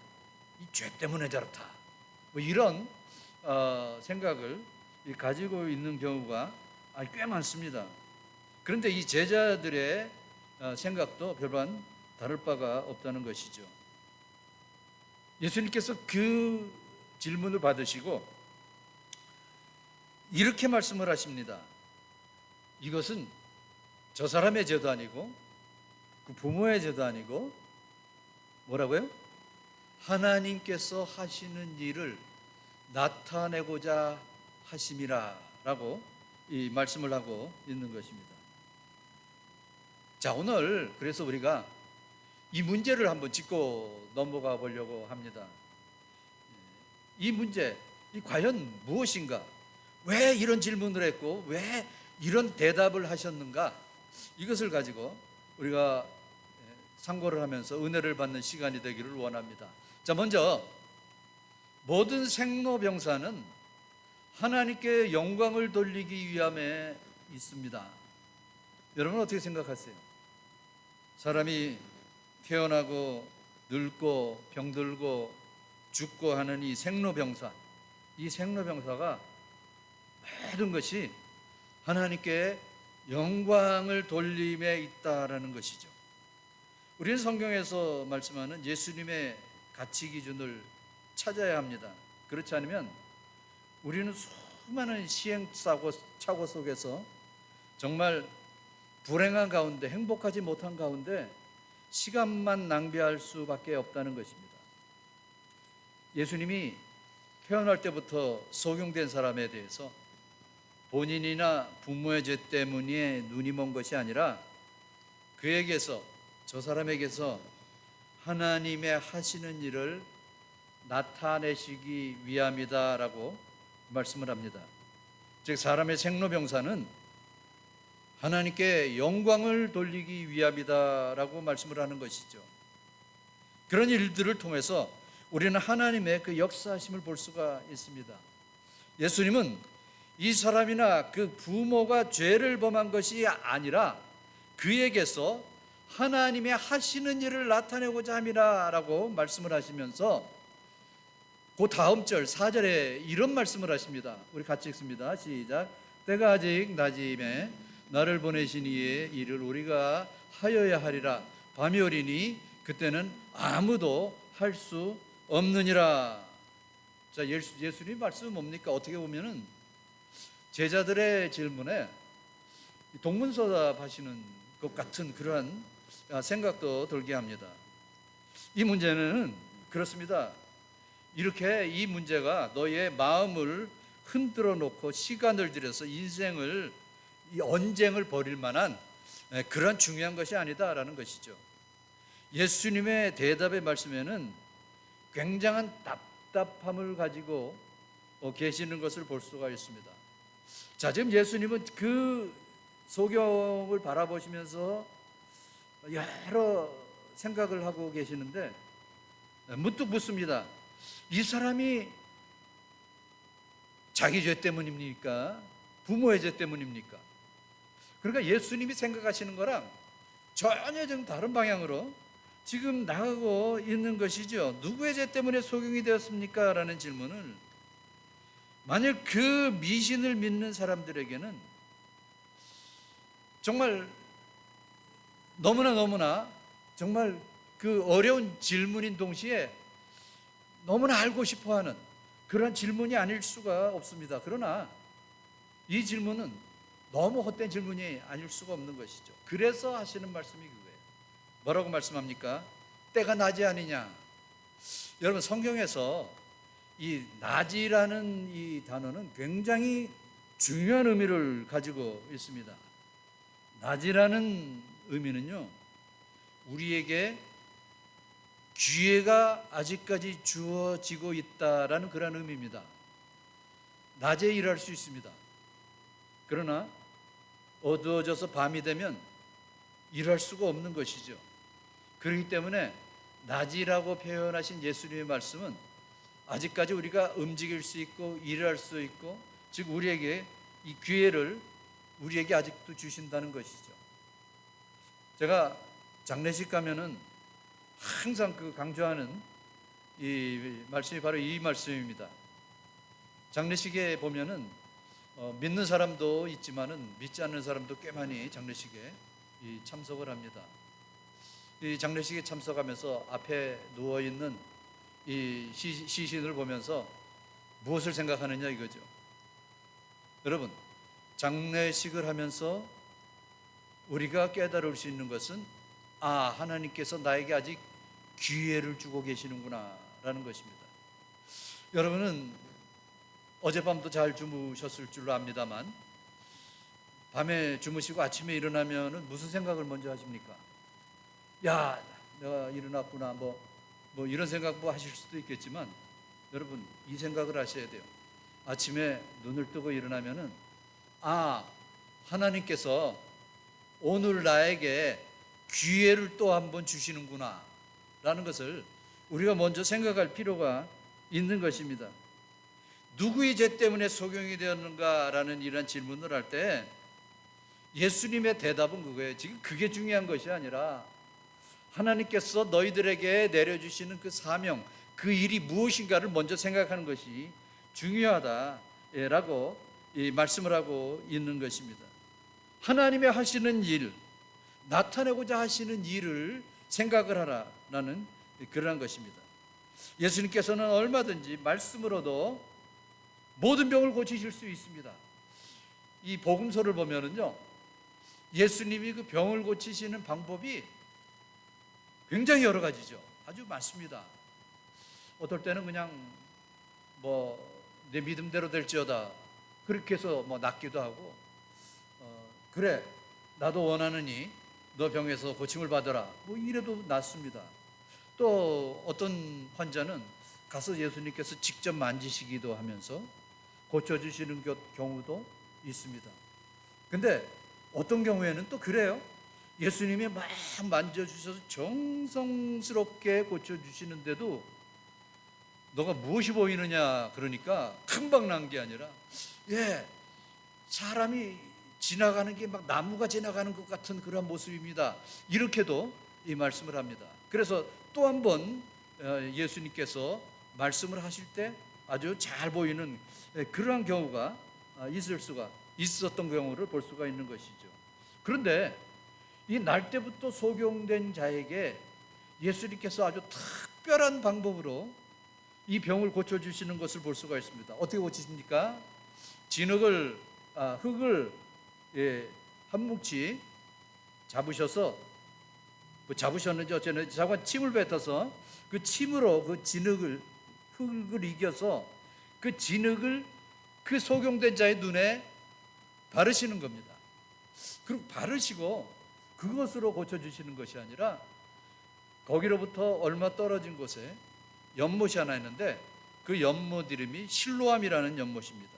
이 죄 때문에 저렇다, 이런 생각을 가지고 있는 경우가 꽤 많습니다. 그런데 이 제자들의 생각도 별반 다를 바가 없다는 것이죠. 예수님께서 그 질문을 받으시고 이렇게 말씀을 하십니다. 이것은 저 사람의 죄도 아니고 그 부모의 죄도 아니고 뭐라고요? 하나님께서 하시는 일을 나타내고자 하심이라 라고 이 말씀을 하고 있는 것입니다. 자, 오늘 그래서 우리가 이 문제를 한번 짚고 넘어가 보려고 합니다. 이 문제, 과연 무엇인가? 왜 이런 질문을 했고 왜 이런 대답을 하셨는가? 이것을 가지고 우리가 상고를 하면서 은혜를 받는 시간이 되기를 원합니다. 자, 먼저 모든 생로병사는 하나님께 영광을 돌리기 위함에 있습니다. 여러분 어떻게 생각하세요? 사람이 태어나고 늙고 병들고 죽고 하는 이 생로병사가 모든 것이 하나님께 영광을 돌림에 있다라는 것이죠. 우리는 성경에서 말씀하는 예수님의 가치 기준을 찾아야 합니다. 그렇지 않으면 우리는 수많은 시행착오 속에서 정말 불행한 가운데, 행복하지 못한 가운데 시간만 낭비할 수밖에 없다는 것입니다. 예수님이 태어날 때부터 소경된 사람에 대해서 본인이나 부모의 죄 때문에 눈이 먼 것이 아니라 저 사람에게서 하나님의 하시는 일을 나타내시기 위함이다라고 말씀을 합니다. 즉 사람의 생로병사는 하나님께 영광을 돌리기 위함이다라고 말씀을 하는 것이죠. 그런 일들을 통해서 우리는 하나님의 그 역사하심을 볼 수가 있습니다. 예수님은 이 사람이나 그 부모가 죄를 범한 것이 아니라 그에게서 하나님의 하시는 일을 나타내고자 함이라라고 말씀을 하시면서 그 다음 절 4절에 이런 말씀을 하십니다. 우리 같이 읽습니다. 시작. 때가 아직 낮임에 나를 보내신 이의 일을 우리가 하여야 하리라. 밤이 오리니 그때는 아무도 할 수 없느니라. 자, 예수님 말씀은 뭡니까? 어떻게 보면은 제자들의 질문에 동문서답하시는 것 같은 그러한 생각도 들게 합니다. 이 문제는 그렇습니다. 이렇게 이 문제가 너의 마음을 흔들어 놓고 시간을 들여서 인생을 이 언쟁을 벌일 만한 그런 중요한 것이 아니다라는 것이죠. 예수님의 대답의 말씀에는 굉장한 답답함을 가지고 계시는 것을 볼 수가 있습니다. 자, 지금 예수님은 그 소경을 바라보시면서 여러 생각을 하고 계시는데 문득 묻습니다. 이 사람이 자기 죄 때문입니까? 부모의 죄 때문입니까? 그러니까 예수님이 생각하시는 거랑 전혀 좀 다른 방향으로 지금 나가고 있는 것이죠. 누구의 죄 때문에 소경이 되었습니까? 라는 질문을 만약 그 미신을 믿는 사람들에게는 정말 너무나 정말 그 어려운 질문인 동시에 너무나 알고 싶어하는 그런 질문이 아닐 수가 없습니다. 그러나 이 질문은 너무 헛된 질문이 아닐 수가 없는 것이죠. 그래서 하시는 말씀이 그거예요. 뭐라고 말씀합니까? 때가 낮이 아니냐. 여러분 성경에서 이 낮이라는 이 단어는 굉장히 중요한 의미를 가지고 있습니다. 낮이라는 의미는요, 우리에게 기회가 아직까지 주어지고 있다라는 그런 의미입니다. 낮에 일할 수 있습니다. 그러나 어두워져서 밤이 되면 일할 수가 없는 것이죠. 그렇기 때문에 낮이라고 표현하신 예수님의 말씀은 아직까지 우리가 움직일 수 있고 일할 수 있고, 즉 우리에게 이 기회를 우리에게 아직도 주신다는 것이죠. 제가 장례식 가면은 항상 그 강조하는 이 말씀이 바로 이 말씀입니다. 장례식에 보면은 믿는 사람도 있지만은 믿지 않는 사람도 꽤 많이 장례식에 참석을 합니다. 이 장례식에 참석하면서 앞에 누워 있는 이 시신을 보면서 무엇을 생각하느냐 이거죠. 여러분, 장례식을 하면서 우리가 깨달을 수 있는 것은 하나님께서 나에게 아직 기회를 주고 계시는구나 라는 것입니다. 여러분은 어젯밤도 잘 주무셨을 줄로 압니다만 밤에 주무시고 아침에 일어나면 무슨 생각을 먼저 하십니까? 야, 내가 일어났구나 뭐 이런 생각 하실 수도 있겠지만 여러분 이 생각을 하셔야 돼요. 아침에 눈을 뜨고 일어나면은 하나님께서 오늘 나에게 기회를 또 한 번 주시는구나 라는 것을 우리가 먼저 생각할 필요가 있는 것입니다. 누구의 죄 때문에 소경이 되었는가 라는 이런 질문을 할 때 예수님의 대답은 그거예요. 지금 그게 중요한 것이 아니라 하나님께서 너희들에게 내려주시는 그 사명, 그 일이 무엇인가를 먼저 생각하는 것이 중요하다라고 말씀을 하고 있는 것입니다. 하나님의 하시는 일, 나타내고자 하시는 일을 생각을 하라라는 그런 것입니다. 예수님께서는 얼마든지 말씀으로도 모든 병을 고치실 수 있습니다. 이 복음서를 보면은요, 예수님이 그 병을 고치시는 방법이 굉장히 여러 가지죠. 아주 많습니다. 어떨 때는 그냥 내 믿음대로 될지어다 그렇게 해서 낫기도 하고, 그래 나도 원하느니 너 병에서 고침을 받아라 이래도 낫습니다. 또 어떤 환자는 가서 예수님께서 직접 만지시기도 하면서 고쳐주시는 경우도 있습니다. 근데 어떤 경우에는 또 그래요. 예수님이 막 만져주셔서 정성스럽게 고쳐주시는데도 너가 무엇이 보이느냐 그러니까 금방 난 게 아니라 사람이 지나가는 게 막 나무가 지나가는 것 같은 그런 모습입니다. 이렇게도 이 말씀을 합니다. 그래서 또 한 번 예수님께서 말씀을 하실 때 아주 잘 보이는 그러한 경우가 있었던 경우를 볼 수가 있는 것이죠. 그런데 이 날 때부터 소경된 자에게 예수님께서 아주 특별한 방법으로 이 병을 고쳐주시는 것을 볼 수가 있습니다. 어떻게 고치십니까? 흙을 한 뭉치 잡으셔서 잡으셨는지 어쨌는지 잠깐 침을 뱉어서 그 침으로 그 흙을 이겨서 그 진흙을 그 소경된 자의 눈에 바르시는 겁니다. 그리고 바르시고 그것으로 고쳐주시는 것이 아니라 거기로부터 얼마 떨어진 곳에 연못이 하나 있는데 그 연못 이름이 실로암이라는 연못입니다.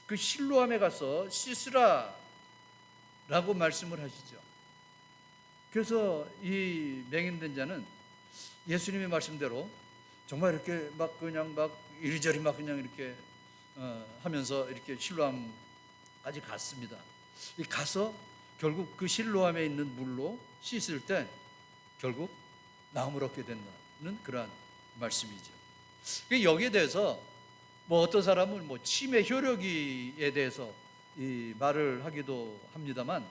그 실로암에 가서 씻으라 라고 말씀을 하시죠. 그래서 이 맹인된 자는 예수님의 말씀대로 정말 이렇게 막 그냥 막 이리저리 막 그냥 이렇게 하면서 이렇게 실로암까지 갔습니다. 가서 결국 그 실로암에 있는 물로 씻을 때 결국 나음을 얻게 된다는 그러한 말씀이죠. 여기에 대해서 어떤 사람은 치매 효력에 대해서 이 말을 하기도 합니다만,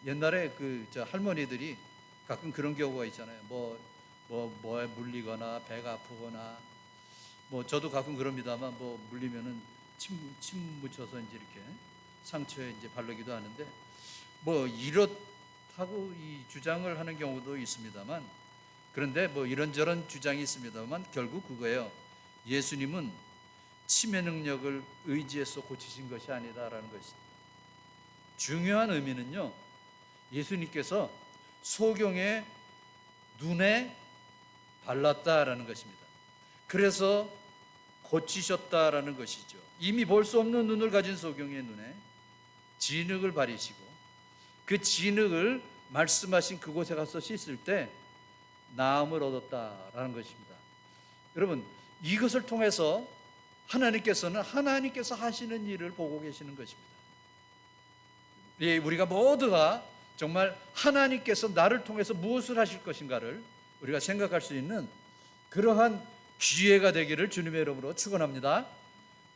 옛날에 그 할머니들이 가끔 그런 경우가 있잖아요. 뭐에 물리거나 배가 아프거나 저도 가끔 그럽니다만 물리면은 침 묻혀서 이제 이렇게 상처에 이제 바르기도 하는데 이렇다고 이 주장을 하는 경우도 있습니다만, 그런데 이런저런 주장이 있습니다만 결국 그거예요. 예수님은 치매 능력을 의지해서 고치신 것이 아니다라는 것입니다. 중요한 의미는요, 예수님께서 소경의 눈에 발랐다라는 것입니다. 그래서 고치셨다라는 것이죠. 이미 볼 수 없는 눈을 가진 소경의 눈에 진흙을 바르시고 그 진흙을 말씀하신 그곳에 가서 씻을 때 나음을 얻었다라는 것입니다. 여러분, 이것을 통해서 하나님께서는 하나님께서 하시는 일을 보고 계시는 것입니다. 우리가 모두가 정말 하나님께서 나를 통해서 무엇을 하실 것인가를 우리가 생각할 수 있는 그러한 기회가 되기를 주님의 이름으로 축원합니다.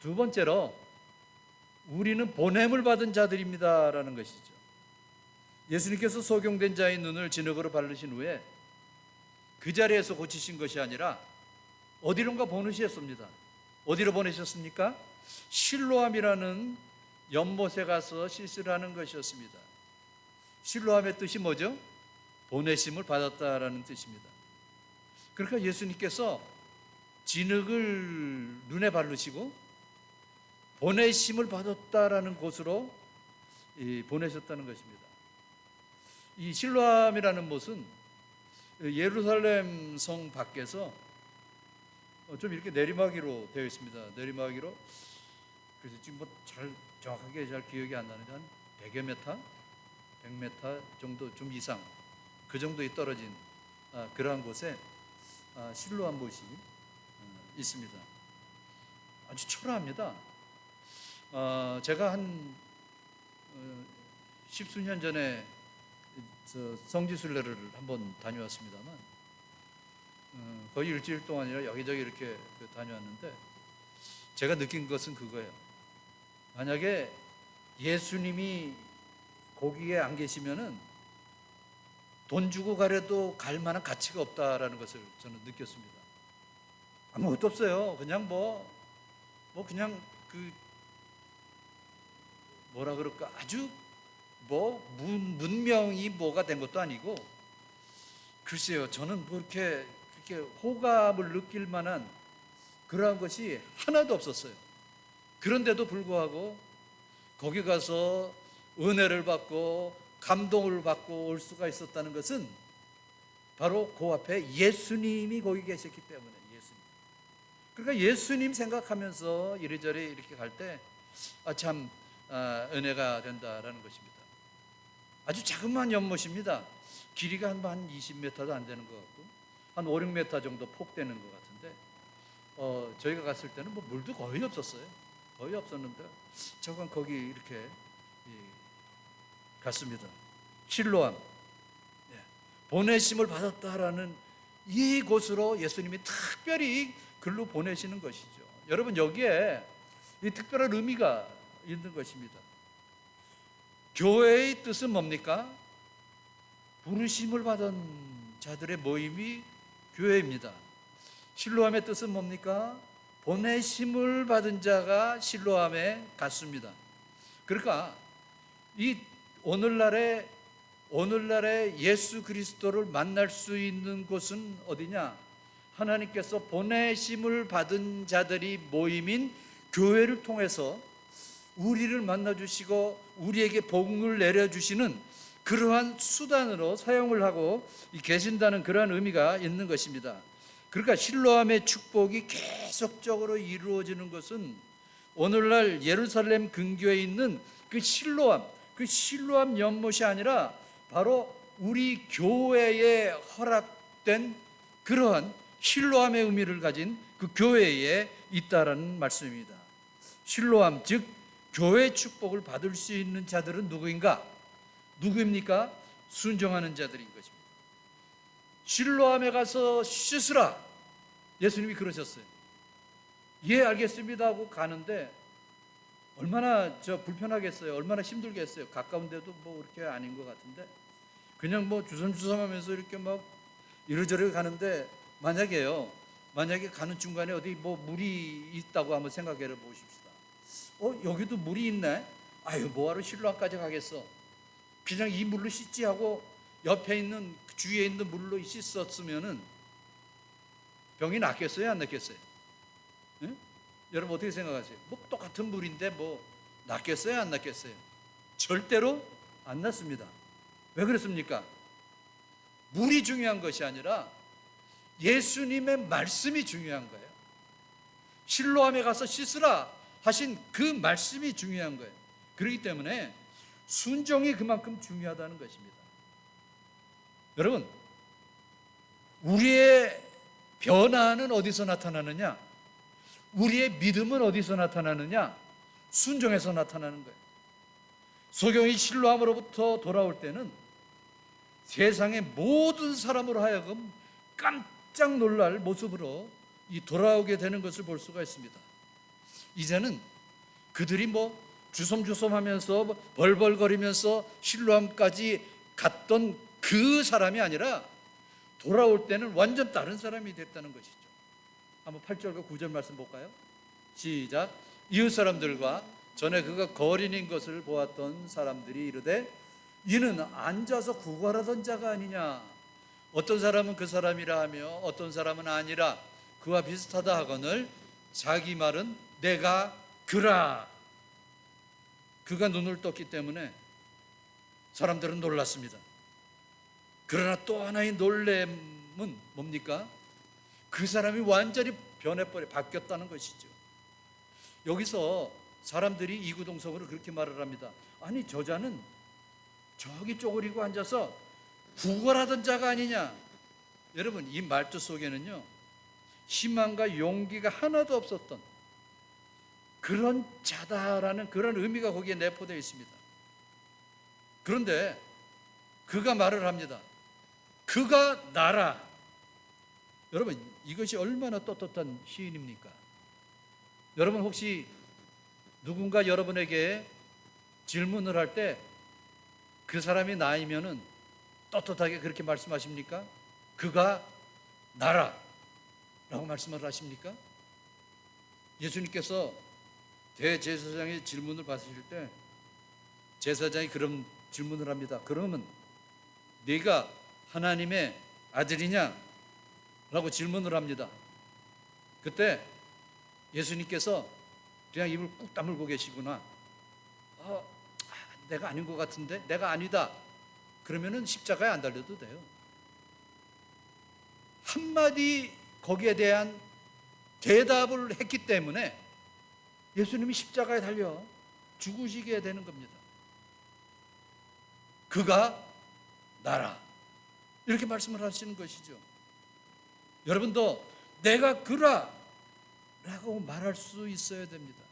두 번째로, 우리는 보냄을 받은 자들입니다라는 것이죠. 예수님께서 소경된 자의 눈을 진흙으로 바르신 후에 그 자리에서 고치신 것이 아니라 어디론가 보내셨습니다. 어디로 보내셨습니까? 실로암이라는 연못에 가서 씻으라는 것이었습니다. 실로암의 뜻이 뭐죠? 보내심을 받았다라는 뜻입니다. 그러니까 예수님께서 진흙을 눈에 바르시고 보내심을 받았다라는 곳으로 보내셨다는 것입니다. 이 실로암이라는 곳은 예루살렘 성 밖에서 좀 이렇게 내리막이로 되어 있습니다. 내리막이로. 그래서 지금 잘 정확하게 잘 기억이 안 나는데 한 100여 미터, 100m 정도 좀 이상 그 정도에 떨어진 그러한 곳에 실로암 못이 있습니다. 아주 초라합니다. 제가 한 십수년 전에 성지순례를 한번 다녀왔습니다만, 거의 일주일 동안이라 여기저기 이렇게 다녀왔는데 제가 느낀 것은 그거예요. 만약에 예수님이 거기에 안 계시면은 돈 주고 가려도 갈 만한 가치가 없다라는 것을 저는 느꼈습니다. 아무것도 없어요. 그냥 그냥 뭐라 그럴까, 아주 문명이 뭐가 된 것도 아니고, 글쎄요, 저는 그렇게 호감을 느낄 만한 그러한 것이 하나도 없었어요. 그런데도 불구하고 거기 가서 은혜를 받고 감동을 받고 올 수가 있었다는 것은 바로 그 앞에 예수님이 거기 계셨기 때문에 예수님. 그러니까 예수님 생각하면서 이리저리 이렇게 갈 때 참 은혜가 된다라는 것입니다. 아주 자그마한 연못입니다. 길이가 한 20m도 안 되는 것 같고 한 5, 6m 정도 폭되는 것 같은데 저희가 갔을 때는 뭐 물도 거의 없었어요. 거의 없었는데 저건 거기 이렇게 갔습니다. 실로암, 보내심을 받았다라는 이곳으로 예수님이 특별히 글로 보내시는 것이죠. 여러분, 여기에 이 특별한 의미가 있는 것입니다. 교회의 뜻은 뭡니까? 부르심을 받은 자들의 모임이 교회입니다. 실로암의 뜻은 뭡니까? 보내심을 받은 자가 실로암에 갔습니다. 그러니까 이 오늘날의 예수 그리스도를 만날 수 있는 곳은 어디냐? 하나님께서 보내심을 받은 자들이 모임인 교회를 통해서 우리를 만나주시고 우리에게 복을 내려주시는 그러한 수단으로 사용을 하고 계신다는 그러한 의미가 있는 것입니다. 그러니까 실로암의 축복이 계속적으로 이루어지는 것은 오늘날 예루살렘 근교에 있는 그 실로암 연못이 아니라 바로 우리 교회에 허락된 그러한 실로암의 의미를 가진 그 교회에 있다라는 말씀입니다. 실로암, 즉 교회 축복을 받을 수 있는 자들은 누구입니까? 순종하는 자들인 것입니다. 실로암에 가서 씻으라, 예수님이 그러셨어요. 예, 알겠습니다 하고 가는데 얼마나 불편하겠어요. 얼마나 힘들겠어요. 가까운데도 뭐 그렇게 아닌 것 같은데 그냥 뭐 주섬주섬하면서 이렇게 막 이러저러 가는데 만약에 가는 중간에 어디 뭐 물이 있다고 한번 생각해 보십시다. 여기도 물이 있네. 아유, 뭐하러 실로암까지 가겠어. 그냥 이 물로 씻지 하고 옆에 있는 주위에 있는 물로 씻었으면은 병이 낫겠어요, 안 낫겠어요? 네? 여러분 어떻게 생각하세요? 뭐 똑같은 물인데 뭐 낫겠어요, 안 낫겠어요? 절대로 안 낫습니다. 왜 그렇습니까? 물이 중요한 것이 아니라 예수님의 말씀이 중요한 거예요. 실로암에 가서 씻으라 하신 그 말씀이 중요한 거예요. 그렇기 때문에 순종이 그만큼 중요하다는 것입니다. 여러분, 우리의 변화는 어디서 나타나느냐? 우리의 믿음은 어디서 나타나느냐? 순종에서 나타나는 거예요. 소경이 실로암으로부터 돌아올 때는 세상의 모든 사람으로 하여금 깜짝 놀랄 모습으로 돌아오게 되는 것을 볼 수가 있습니다. 이제는 그들이 뭐 주섬주섬하면서 벌벌거리면서 실로암까지 갔던 그 사람이 아니라 돌아올 때는 완전 다른 사람이 됐다는 것이죠. 한번 8절과 9절 말씀 볼까요? 시작. 이웃 사람들과 전에 그가 거린인 것을 보았던 사람들이 이르되 이는 앉아서 구걸하던 자가 아니냐. 어떤 사람은 그 사람이라 하며 어떤 사람은 아니라 그와 비슷하다 하거늘 자기 말은 내가 그라. 그가 눈을 떴기 때문에 사람들은 놀랐습니다. 그러나 또 하나의 놀램은 뭡니까? 그 사람이 완전히 바뀌었다는 것이죠. 여기서 사람들이 이구동성으로 그렇게 말을 합니다. 아니, 저자는 저기 쪼그리고 앉아서 구걸하던 자가 아니냐. 여러분, 이 말투 속에는요 희망과 용기가 하나도 없었던 그런 자다라는 그런 의미가 거기에 내포되어 있습니다. 그런데 그가 말을 합니다. 그가 나라. 여러분, 이것이 얼마나 떳떳한 시인입니까? 여러분, 혹시 누군가 여러분에게 질문을 할 때 그 사람이 나이면은 떳떳하게 그렇게 말씀하십니까? 그가 나라 라고 말씀을 하십니까? 예수님께서 대제사장의 질문을 받으실 때 제사장이 그런 질문을 합니다. 그러면 네가 하나님의 아들이냐? 라고 질문을 합니다. 그때 예수님께서 그냥 입을 꾹 다물고 계시구나. 내가 아닌 것 같은데? 내가 아니다. 그러면은 십자가에 안 달려도 돼요. 한마디 거기에 대한 대답을 했기 때문에 예수님이 십자가에 달려 죽으시게 되는 겁니다. 그가 나라, 이렇게 말씀을 하시는 것이죠. 여러분도 내가 그라 라고 말할 수 있어야 됩니다.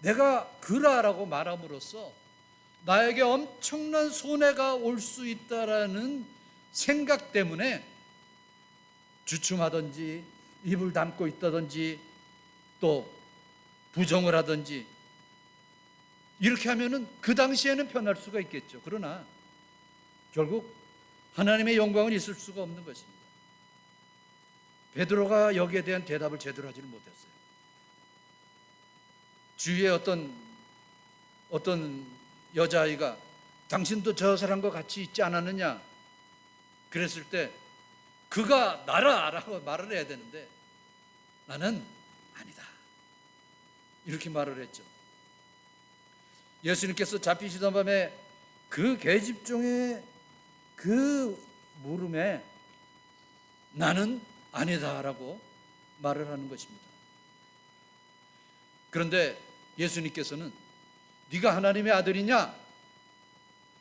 내가 그라라고 말함으로써 나에게 엄청난 손해가 올 수 있다라는 생각 때문에 주춤하든지 입을 닫고 있다든지 또 부정을 하든지 이렇게 하면은 그 당시에는 편할 수가 있겠죠. 그러나 결국 하나님의 영광은 있을 수가 없는 것입니다. 베드로가 여기에 대한 대답을 제대로 하지는 못했어요. 주위에 어떤 여자아이가 당신도 저 사람과 같이 있지 않았느냐 그랬을 때 그가 나라라고 말을 해야 되는데 나는 아니다 이렇게 말을 했죠. 예수님께서 잡히시던 밤에 그 계집종의 그 물음에 나는 아니다라고 말을 하는 것입니다. 그런데 예수님께서는 네가 하나님의 아들이냐?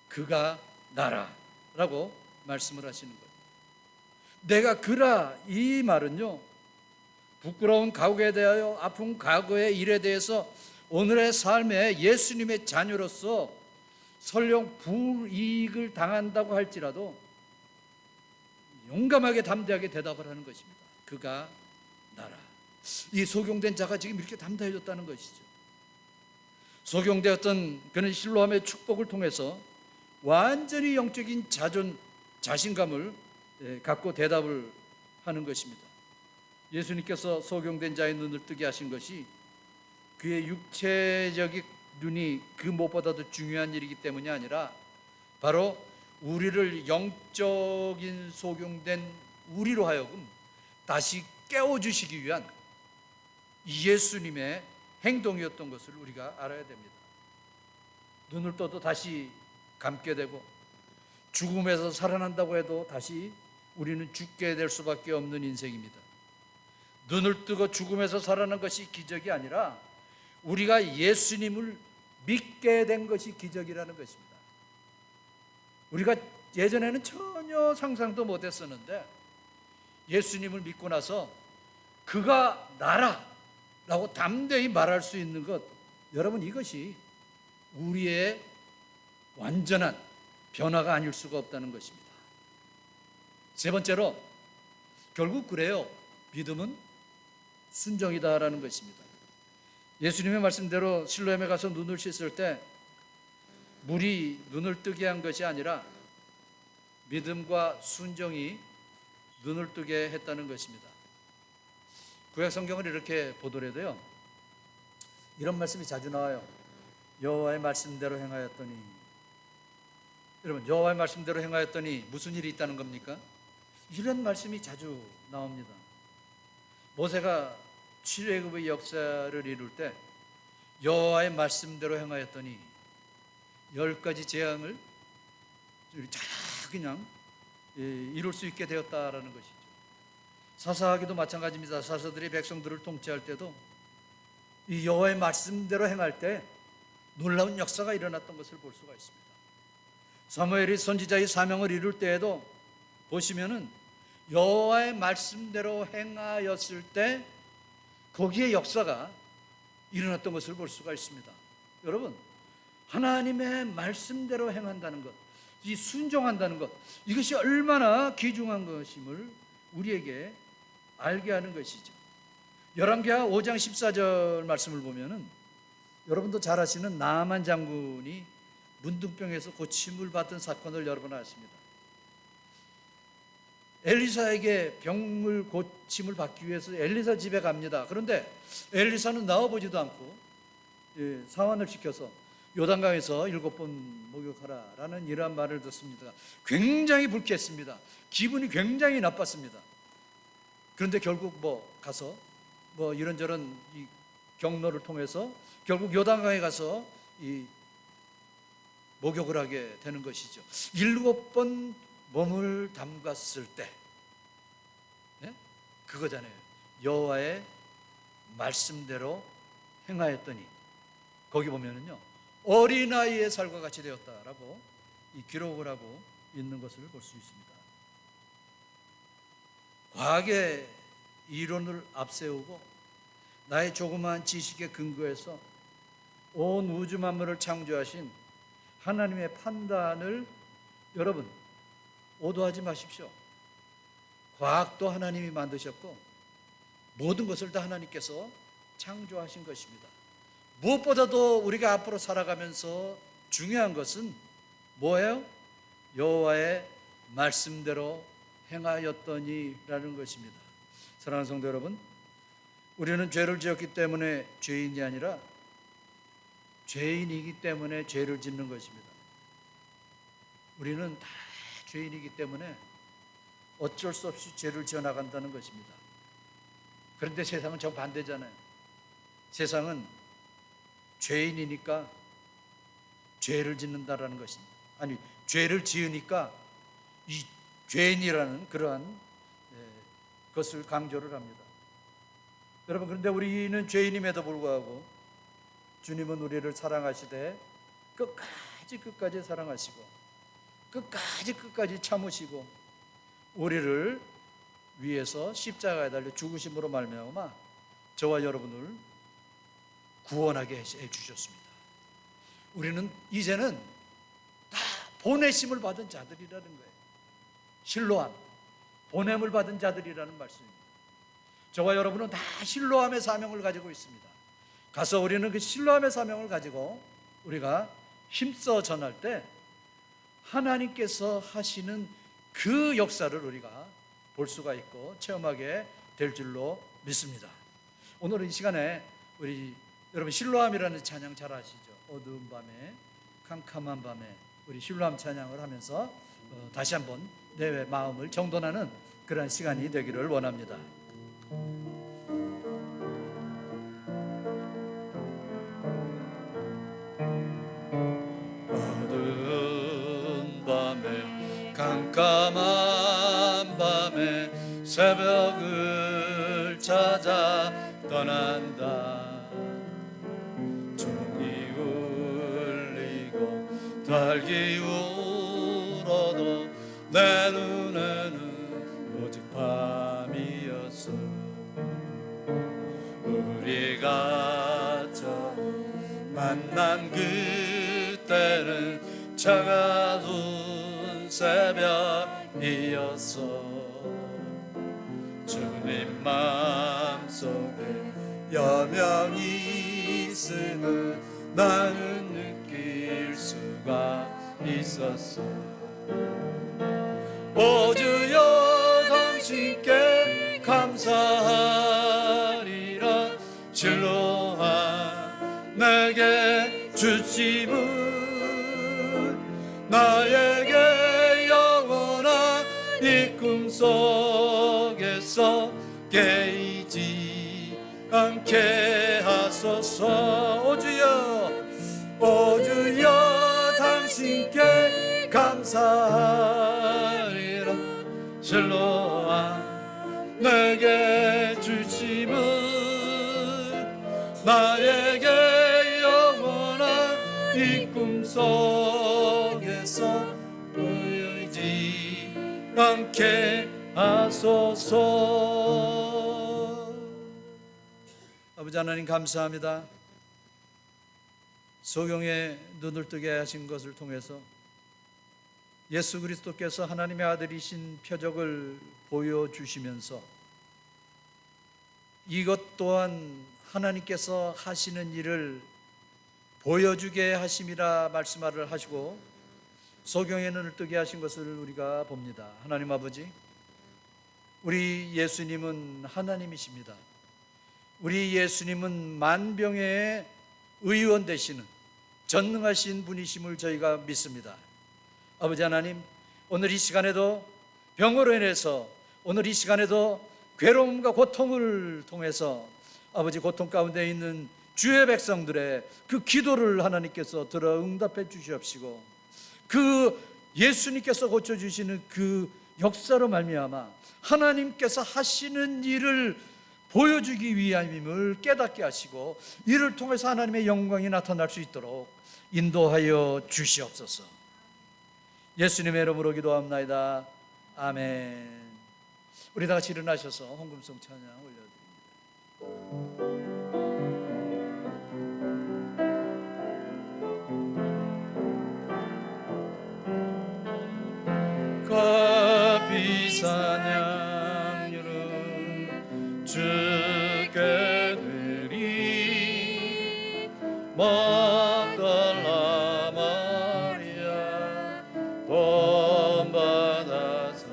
그가 나라라고 말씀을 하시는 거예요. 내가 그라 이 말은요, 부끄러운 과거에 대하여 아픈 과거의 일에 대해서 오늘의 삶에 예수님의 자녀로서 설령 불이익을 당한다고 할지라도 용감하게 담대하게 대답을 하는 것입니다. 그가 나라. 이 소경된 자가 지금 이렇게 담대해졌다는 것이죠. 소경되었던 그는 실로함의 축복을 통해서 완전히 영적인 자신감을 갖고 대답을 하는 것입니다. 예수님께서 소경된 자의 눈을 뜨게 하신 것이 그의 육체적인 눈이 그 무엇보다도 중요한 일이기 때문이 아니라 바로 우리를 영적인 소경된 우리로 하여금 다시 깨워주시기 위한 예수님의 행동이었던 것을 우리가 알아야 됩니다. 눈을 떠도 다시 감게 되고 죽음에서 살아난다고 해도 다시 우리는 죽게 될 수밖에 없는 인생입니다. 눈을 뜨고 죽음에서 살아난 것이 기적이 아니라 우리가 예수님을 믿게 된 것이 기적이라는 것입니다. 우리가 예전에는 전혀 상상도 못했었는데 예수님을 믿고 나서 그가 나라라고 담대히 말할 수 있는 것, 여러분 이것이 우리의 완전한 변화가 아닐 수가 없다는 것입니다. 세 번째로 결국 그래요. 믿음은 순종이다라는 것입니다. 예수님의 말씀대로 실로암에 가서 눈을 씻을 때 물이 눈을 뜨게 한 것이 아니라 믿음과 순종이 눈을 뜨게 했다는 것입니다. 구약 성경을 이렇게 보더라도요, 이런 말씀이 자주 나와요. 여호와의 말씀대로 행하였더니, 여러분 여호와의 말씀대로 행하였더니 무슨 일이 있다는 겁니까? 이런 말씀이 자주 나옵니다. 모세가 출애굽의 역사를 이룰 때 여호와의 말씀대로 행하였더니 10가지 재앙을 다 그냥 이룰 수 있게 되었다라는 것이죠. 사사기도 마찬가지입니다. 사사들이 백성들을 통치할 때도 이 여호와의 말씀대로 행할 때 놀라운 역사가 일어났던 것을 볼 수가 있습니다. 사무엘이 선지자의 사명을 이룰 때에도 보시면은 여호와의 말씀대로 행하였을 때 거기에 역사가 일어났던 것을 볼 수가 있습니다. 여러분, 하나님의 말씀대로 행한다는 것, 이 순종한다는 것, 이것이 얼마나 귀중한 것임을 우리에게 알게 하는 것이죠. 열왕기하 5장 14절 말씀을 보면은 여러분도 잘 아시는 나아만 장군이 문둥병에서 고침을 받은 사건을 여러분 아십니다. 엘리사에게 병을 고침을 받기 위해서 엘리사 집에 갑니다. 그런데 엘리사는 나와보지도 않고 사환을 시켜서 요단강에서 7번 목욕하라라는 이러한 말을 듣습니다. 굉장히 불쾌했습니다. 기분이 굉장히 나빴습니다. 그런데 결국 가서 이런저런 이 경로를 통해서 결국 요단강에 가서 이 목욕을 하게 되는 것이죠. 7번 몸을 담갔을 때 그거잖아요. 여호와의 말씀대로 행하였더니, 거기 보면은요, 어린아이의 살과 같이 되었다라고 이 기록을 하고 있는 것을 볼 수 있습니다. 과학의 이론을 앞세우고 나의 조그마한 지식에 근거해서 온 우주 만물을 창조하신 하나님의 판단을 여러분 오도하지 마십시오. 과학도 하나님이 만드셨고 모든 것을 다 하나님께서 창조하신 것입니다. 무엇보다도 우리가 앞으로 살아가면서 중요한 것은 뭐예요? 여호와의 말씀대로 행하였더니라는 것입니다. 사랑하는 성도 여러분, 우리는 죄를 지었기 때문에 죄인이 아니라 죄인이기 때문에 죄를 짓는 것입니다. 우리는 다 죄인이기 때문에 어쩔 수 없이 죄를 지어나간다는 것입니다. 그런데 세상은 정반대잖아요. 세상은 죄인이니까 죄를 짓는다라는 것입니다. 아니, 죄를 지으니까 이 죄인이라는 그러한 것을 강조를 합니다. 여러분, 그런데 우리는 죄인임에도 불구하고 주님은 우리를 사랑하시되 끝까지 사랑하시고 끝까지 참으시고 우리를 위해서 십자가에 달려 죽으심으로 말미암아 저와 여러분을 구원하게 해주셨습니다. 우리는 이제는 다 보내심을 받은 자들이라는 거예요. 실로암, 보냄을 받은 자들이라는 말씀입니다. 저와 여러분은 다 실로암의 사명을 가지고 있습니다. 가서 우리는 그 실로암의 사명을 가지고 우리가 힘써 전할 때 하나님께서 하시는 그 역사를 우리가 볼 수가 있고 체험하게 될 줄로 믿습니다. 오늘은 이 시간에 우리 여러분 실로암이라는 찬양 잘 아시죠? 어두운 밤에, 캄캄한 밤에 우리 실로암 찬양을 하면서 다시 한번 내 마음을 정돈하는 그런 시간이 되기를 원합니다. 어두운 밤에, 깜깜한 밤에 새벽을 찾아 떠난다. 종이 울리고 달기 울어도 내 눈에는 오직 밤이었어. 우리가 처음 만난 그때는 차가운 새벽이었어. 주님 마음속에 여명이 있음을 나는 느낄 수가 있었어. 오 주여 당신께 감사하리라. 실로암 내게 주심은 나에게 영원한 이 꿈속에서 깨이지 않게 하소서. 오 주여 당신께 감사하리라. 실로암 내게 주심은 나에게 영원한 이 꿈속에서 보이지 않게 하소서. 아버지 하나님 감사합니다. 소경의 눈을 뜨게 하신 것을 통해서 예수 그리스도께서 하나님의 아들이신 표적을 보여주시면서 이것 또한 하나님께서 하시는 일을 보여주게 하심이라 말씀을 하시고 소경의 눈을 뜨게 하신 것을 우리가 봅니다. 하나님 아버지, 우리 예수님은 하나님이십니다. 우리 예수님은 만병의 의원 되시는 전능하신 분이심을 저희가 믿습니다. 아버지 하나님, 오늘 이 시간에도 병으로 인해서, 오늘 이 시간에도 괴로움과 고통을 통해서 아버지 고통 가운데 있는 주의 백성들의 그 기도를 하나님께서 들어 응답해 주시옵시고 그 예수님께서 고쳐주시는 그 역사로 말미암아 하나님께서 하시는 일을 보여주기 위함임을 깨닫게 하시고 이를 통해서 하나님의 영광이 나타날 수 있도록 인도하여 주시옵소서. 예수님의 이름으로 기도합나이다. 아멘. 우리 다 같이 일어나셔서 헌금송 찬양 올려드립니다. 값비싼 양육은 주께 드리 막달라 마리아 돈 받아서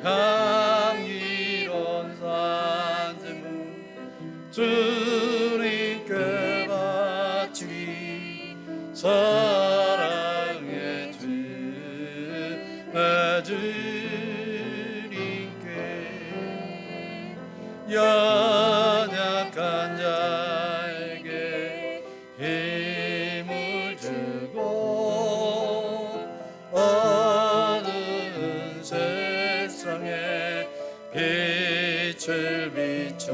향기로운 산재물 주님께 바치리 사랑의 주 주님께 연약한 자에게 힘을 주고 어두운 세상에 빛을 비춰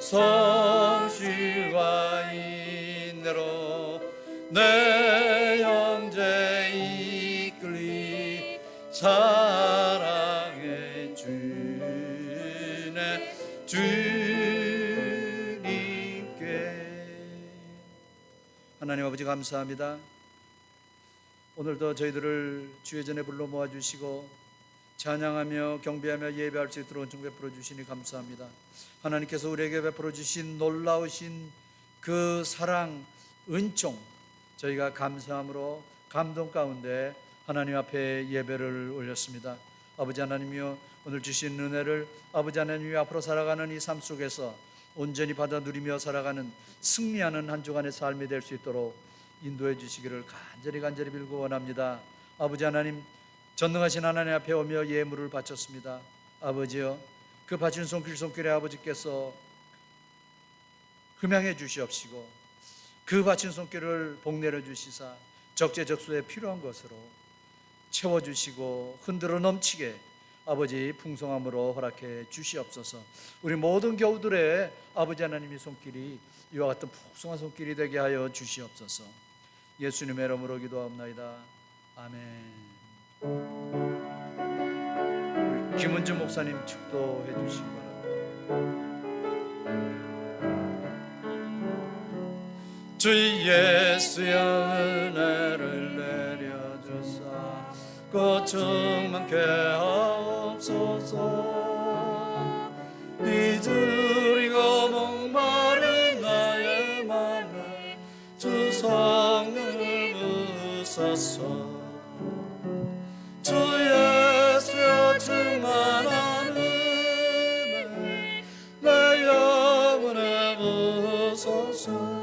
성실과 인내로 내 형제 이끌리 사랑의 주네 주님께. 하나님 아버지 감사합니다. 오늘도 저희들을 주의 전에 불러 모아주시고 찬양하며 경배하며 예배할 수 있도록 은총 베풀어 주시니 감사합니다. 하나님께서 우리에게 베풀어 주신 놀라우신 그 사랑, 은총, 저희가 감사함으로 감동 가운데 하나님 앞에 예배를 올렸습니다. 아버지 하나님이여, 오늘 주신 은혜를 아버지 하나님이 앞으로 살아가는 이 삶 속에서 온전히 받아 누리며 살아가는 승리하는 한 주간의 삶이 될 수 있도록 인도해 주시기를 간절히 빌고 원합니다. 아버지 하나님, 전능하신 하나님 앞에 오며 예물을 바쳤습니다. 아버지여, 그 바친 손길에 아버지께서 흠양해 주시옵시고 그 바친 손길을 복내려 주시사 적재적소에 필요한 것으로 채워주시고 흔들어 넘치게 아버지 풍성함으로 허락해 주시옵소서. 우리 모든 교우들의 아버지 하나님의 손길이 이와 같은 풍성한 손길이 되게 하여 주시옵소서. 예수님의 이름으로 기도합나이다. 아멘. 우리 김은주 목사님 축도해 주시기 바랍니다. 주 예수여 은혜를 내려주사 고충 많게 하옵소서. 잊으리고 목마른 나의 맘에 주 성령을 부으소서. 주 예수여 충만한 은혜 내 영혼에 부으소서.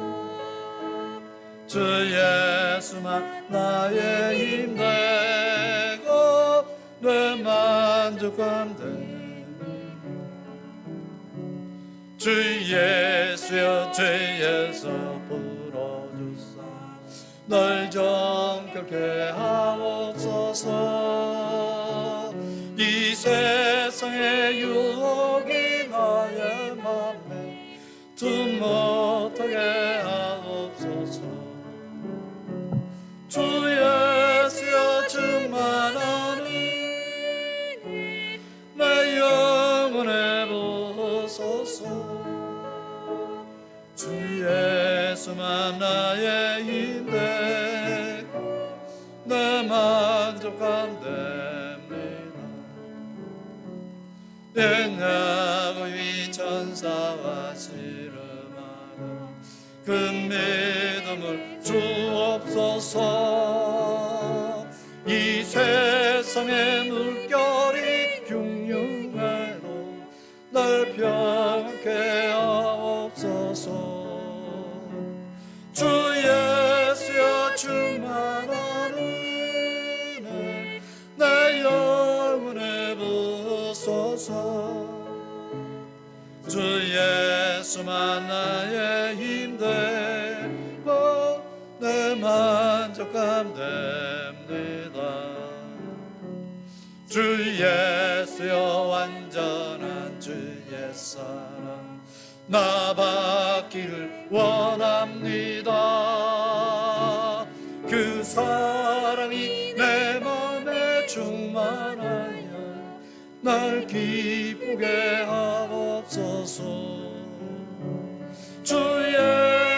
주 예수만 나의 힘 되고 내 만족감 되니 주 예수여 죄에서 풀어주사 널 정결케 하옵소서. 이 세상의 유혹이 나의 맘에 틈 못하게 하옵소서. 주 예수여 충만한 은혜 내 영혼에 부으소서. 주 예수만 나의 힘 되고 내 만족감 됩니다. 옛날 위 천사와 씨름하고 그 믿음을 주옵소서. 이 세상의 물결이 흉흉해도 날 평안케 하옵소서. 주 예수여 충만한 은혜 내 영혼에 부으소서. 주 예수만 나의 힘 되고 내 만족감 됩니다. 주 예수여 완전한 주의 사랑 나 받기를 원합니다. 그 사랑이 내 맘에 충만하여 날 기쁘게 하옵소서. 주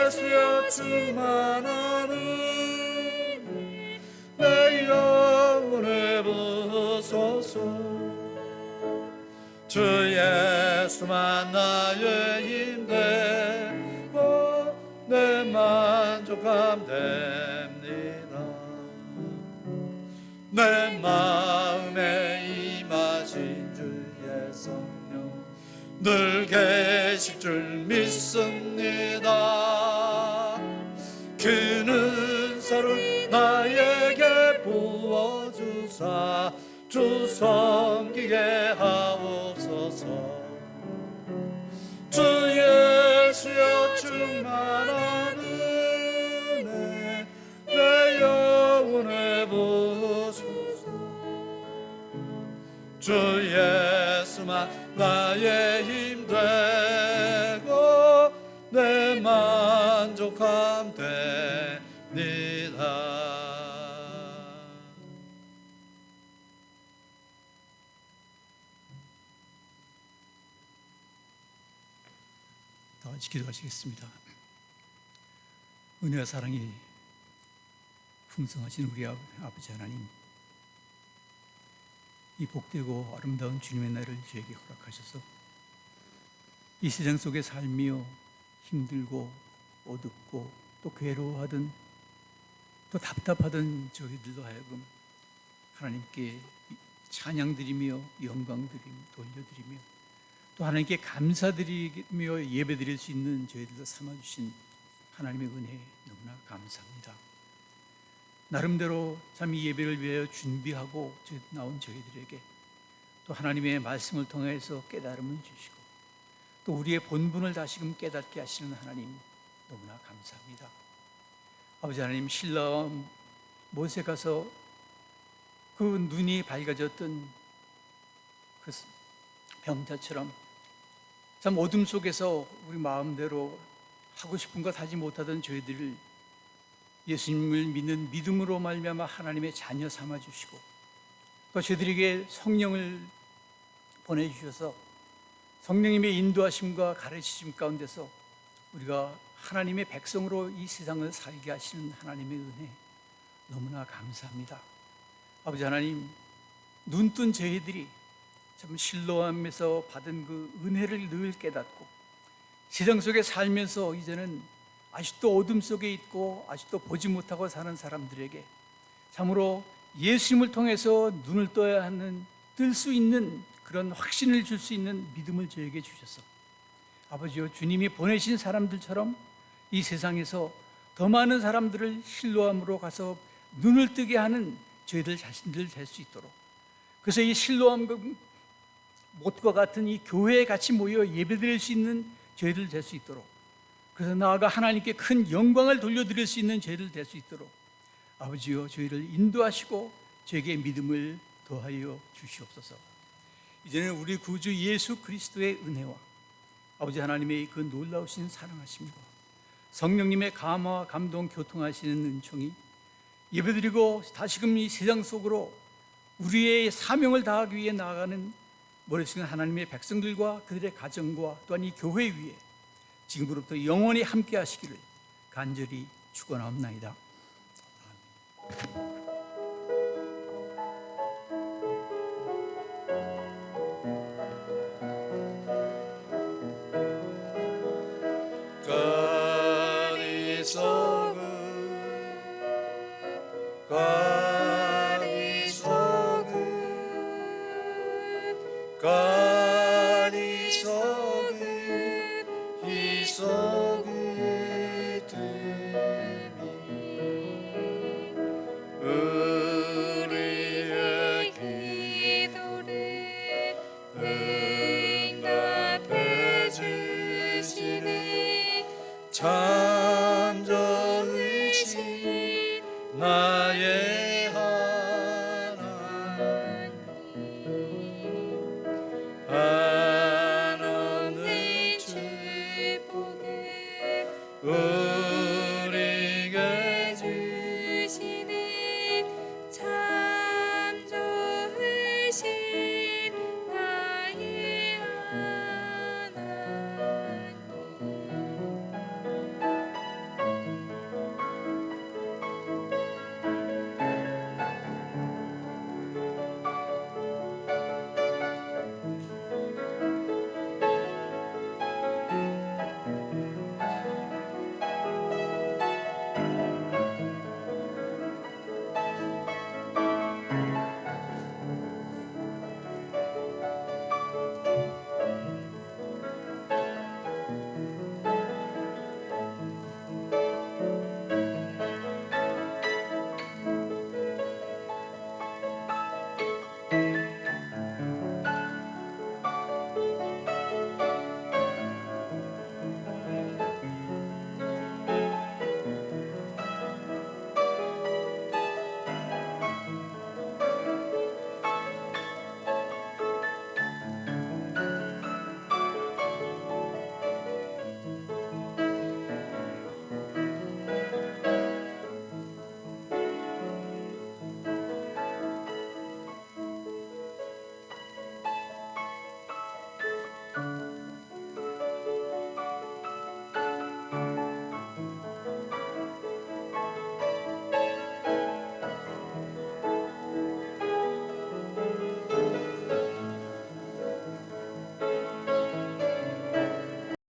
예수여 충만한 은혜 내 영혼에 부소서. 주 예수만 나의 힘되고 내 만족함 됩니다. 내 마음에 임하신 주의 성령 늘 계실 줄 믿습니다. 그 은사를 나에게 부어주사 주 섬기게 하옵소서. 주 예수여 충만한 은혜 내 영혼에 부소서. 주 예수만 나의 힘되고 내 만족함 됩니다. 다 같이 기도하시겠습니다. 은혜와 사랑이 풍성하신 우리 아버지 하나님, 이 복되고 아름다운 주님의 날을 저에게 허락하셔서 이 세상 속에 살며 힘들고 어둡고 또 괴로워하던 또 답답하던 저희들도 하여금 하나님께 찬양드리며 영광드리며 돌려드리며 또 하나님께 감사드리며 예배드릴 수 있는 저희들도 삼아주신 하나님의 은혜에 너무나 감사합니다. 나름대로 참 이 예배를 위하여 준비하고 나온 저희들에게 또 하나님의 말씀을 통해서 깨달음을 주시고 또 우리의 본분을 다시금 깨닫게 하시는 하나님 너무나 감사합니다. 아버지 하나님, 신라와 못에 가서 그 눈이 밝아졌던 그 병자처럼 참 어둠 속에서 우리 마음대로 하고 싶은 것 하지 못하던 저희들을 예수님을 믿는 믿음으로 말미암아 하나님의 자녀 삼아 주시고 또 저희들에게 성령을 보내주셔서 성령님의 인도하심과 가르치심 가운데서 우리가 하나님의 백성으로 이 세상을 살게 하시는 하나님의 은혜 너무나 감사합니다. 아버지 하나님, 눈뜬 저희들이 참 실로암에서 받은 그 은혜를 늘 깨닫고 세상 속에 살면서 이제는 아직도 어둠 속에 있고 아직도 보지 못하고 사는 사람들에게 참으로 예수님을 통해서 눈을 떠야 하는, 뜰 수 있는 그런 확신을 줄 수 있는 믿음을 저에게 주셔서 아버지요, 주님이 보내신 사람들처럼 이 세상에서 더 많은 사람들을 실로암으로 가서 눈을 뜨게 하는 저희들 자신들 될 수 있도록, 그래서 이 실로암 못과 같은 이 교회에 같이 모여 예배드릴 수 있는 저희들 될 수 있도록, 그래서 나아가 하나님께 큰 영광을 돌려드릴 수 있는 저희들 될 수 있도록 아버지요, 저희를 인도하시고 저에게 믿음을 더하여 주시옵소서. 이제는 우리 구주 예수 그리스도의 은혜와 아버지 하나님의 그 놀라우신 사랑하심과 성령님의 감화와 감동 교통하시는 은총이 예배드리고 다시금 이 세상 속으로 우리의 사명을 다하기 위해 나아가는 머리숙인 하나님의 백성들과 그들의 가정과 또한 이 교회 위에 지금부터 영원히 함께 하시기를 간절히 축원하옵나이다. 참전의신 나의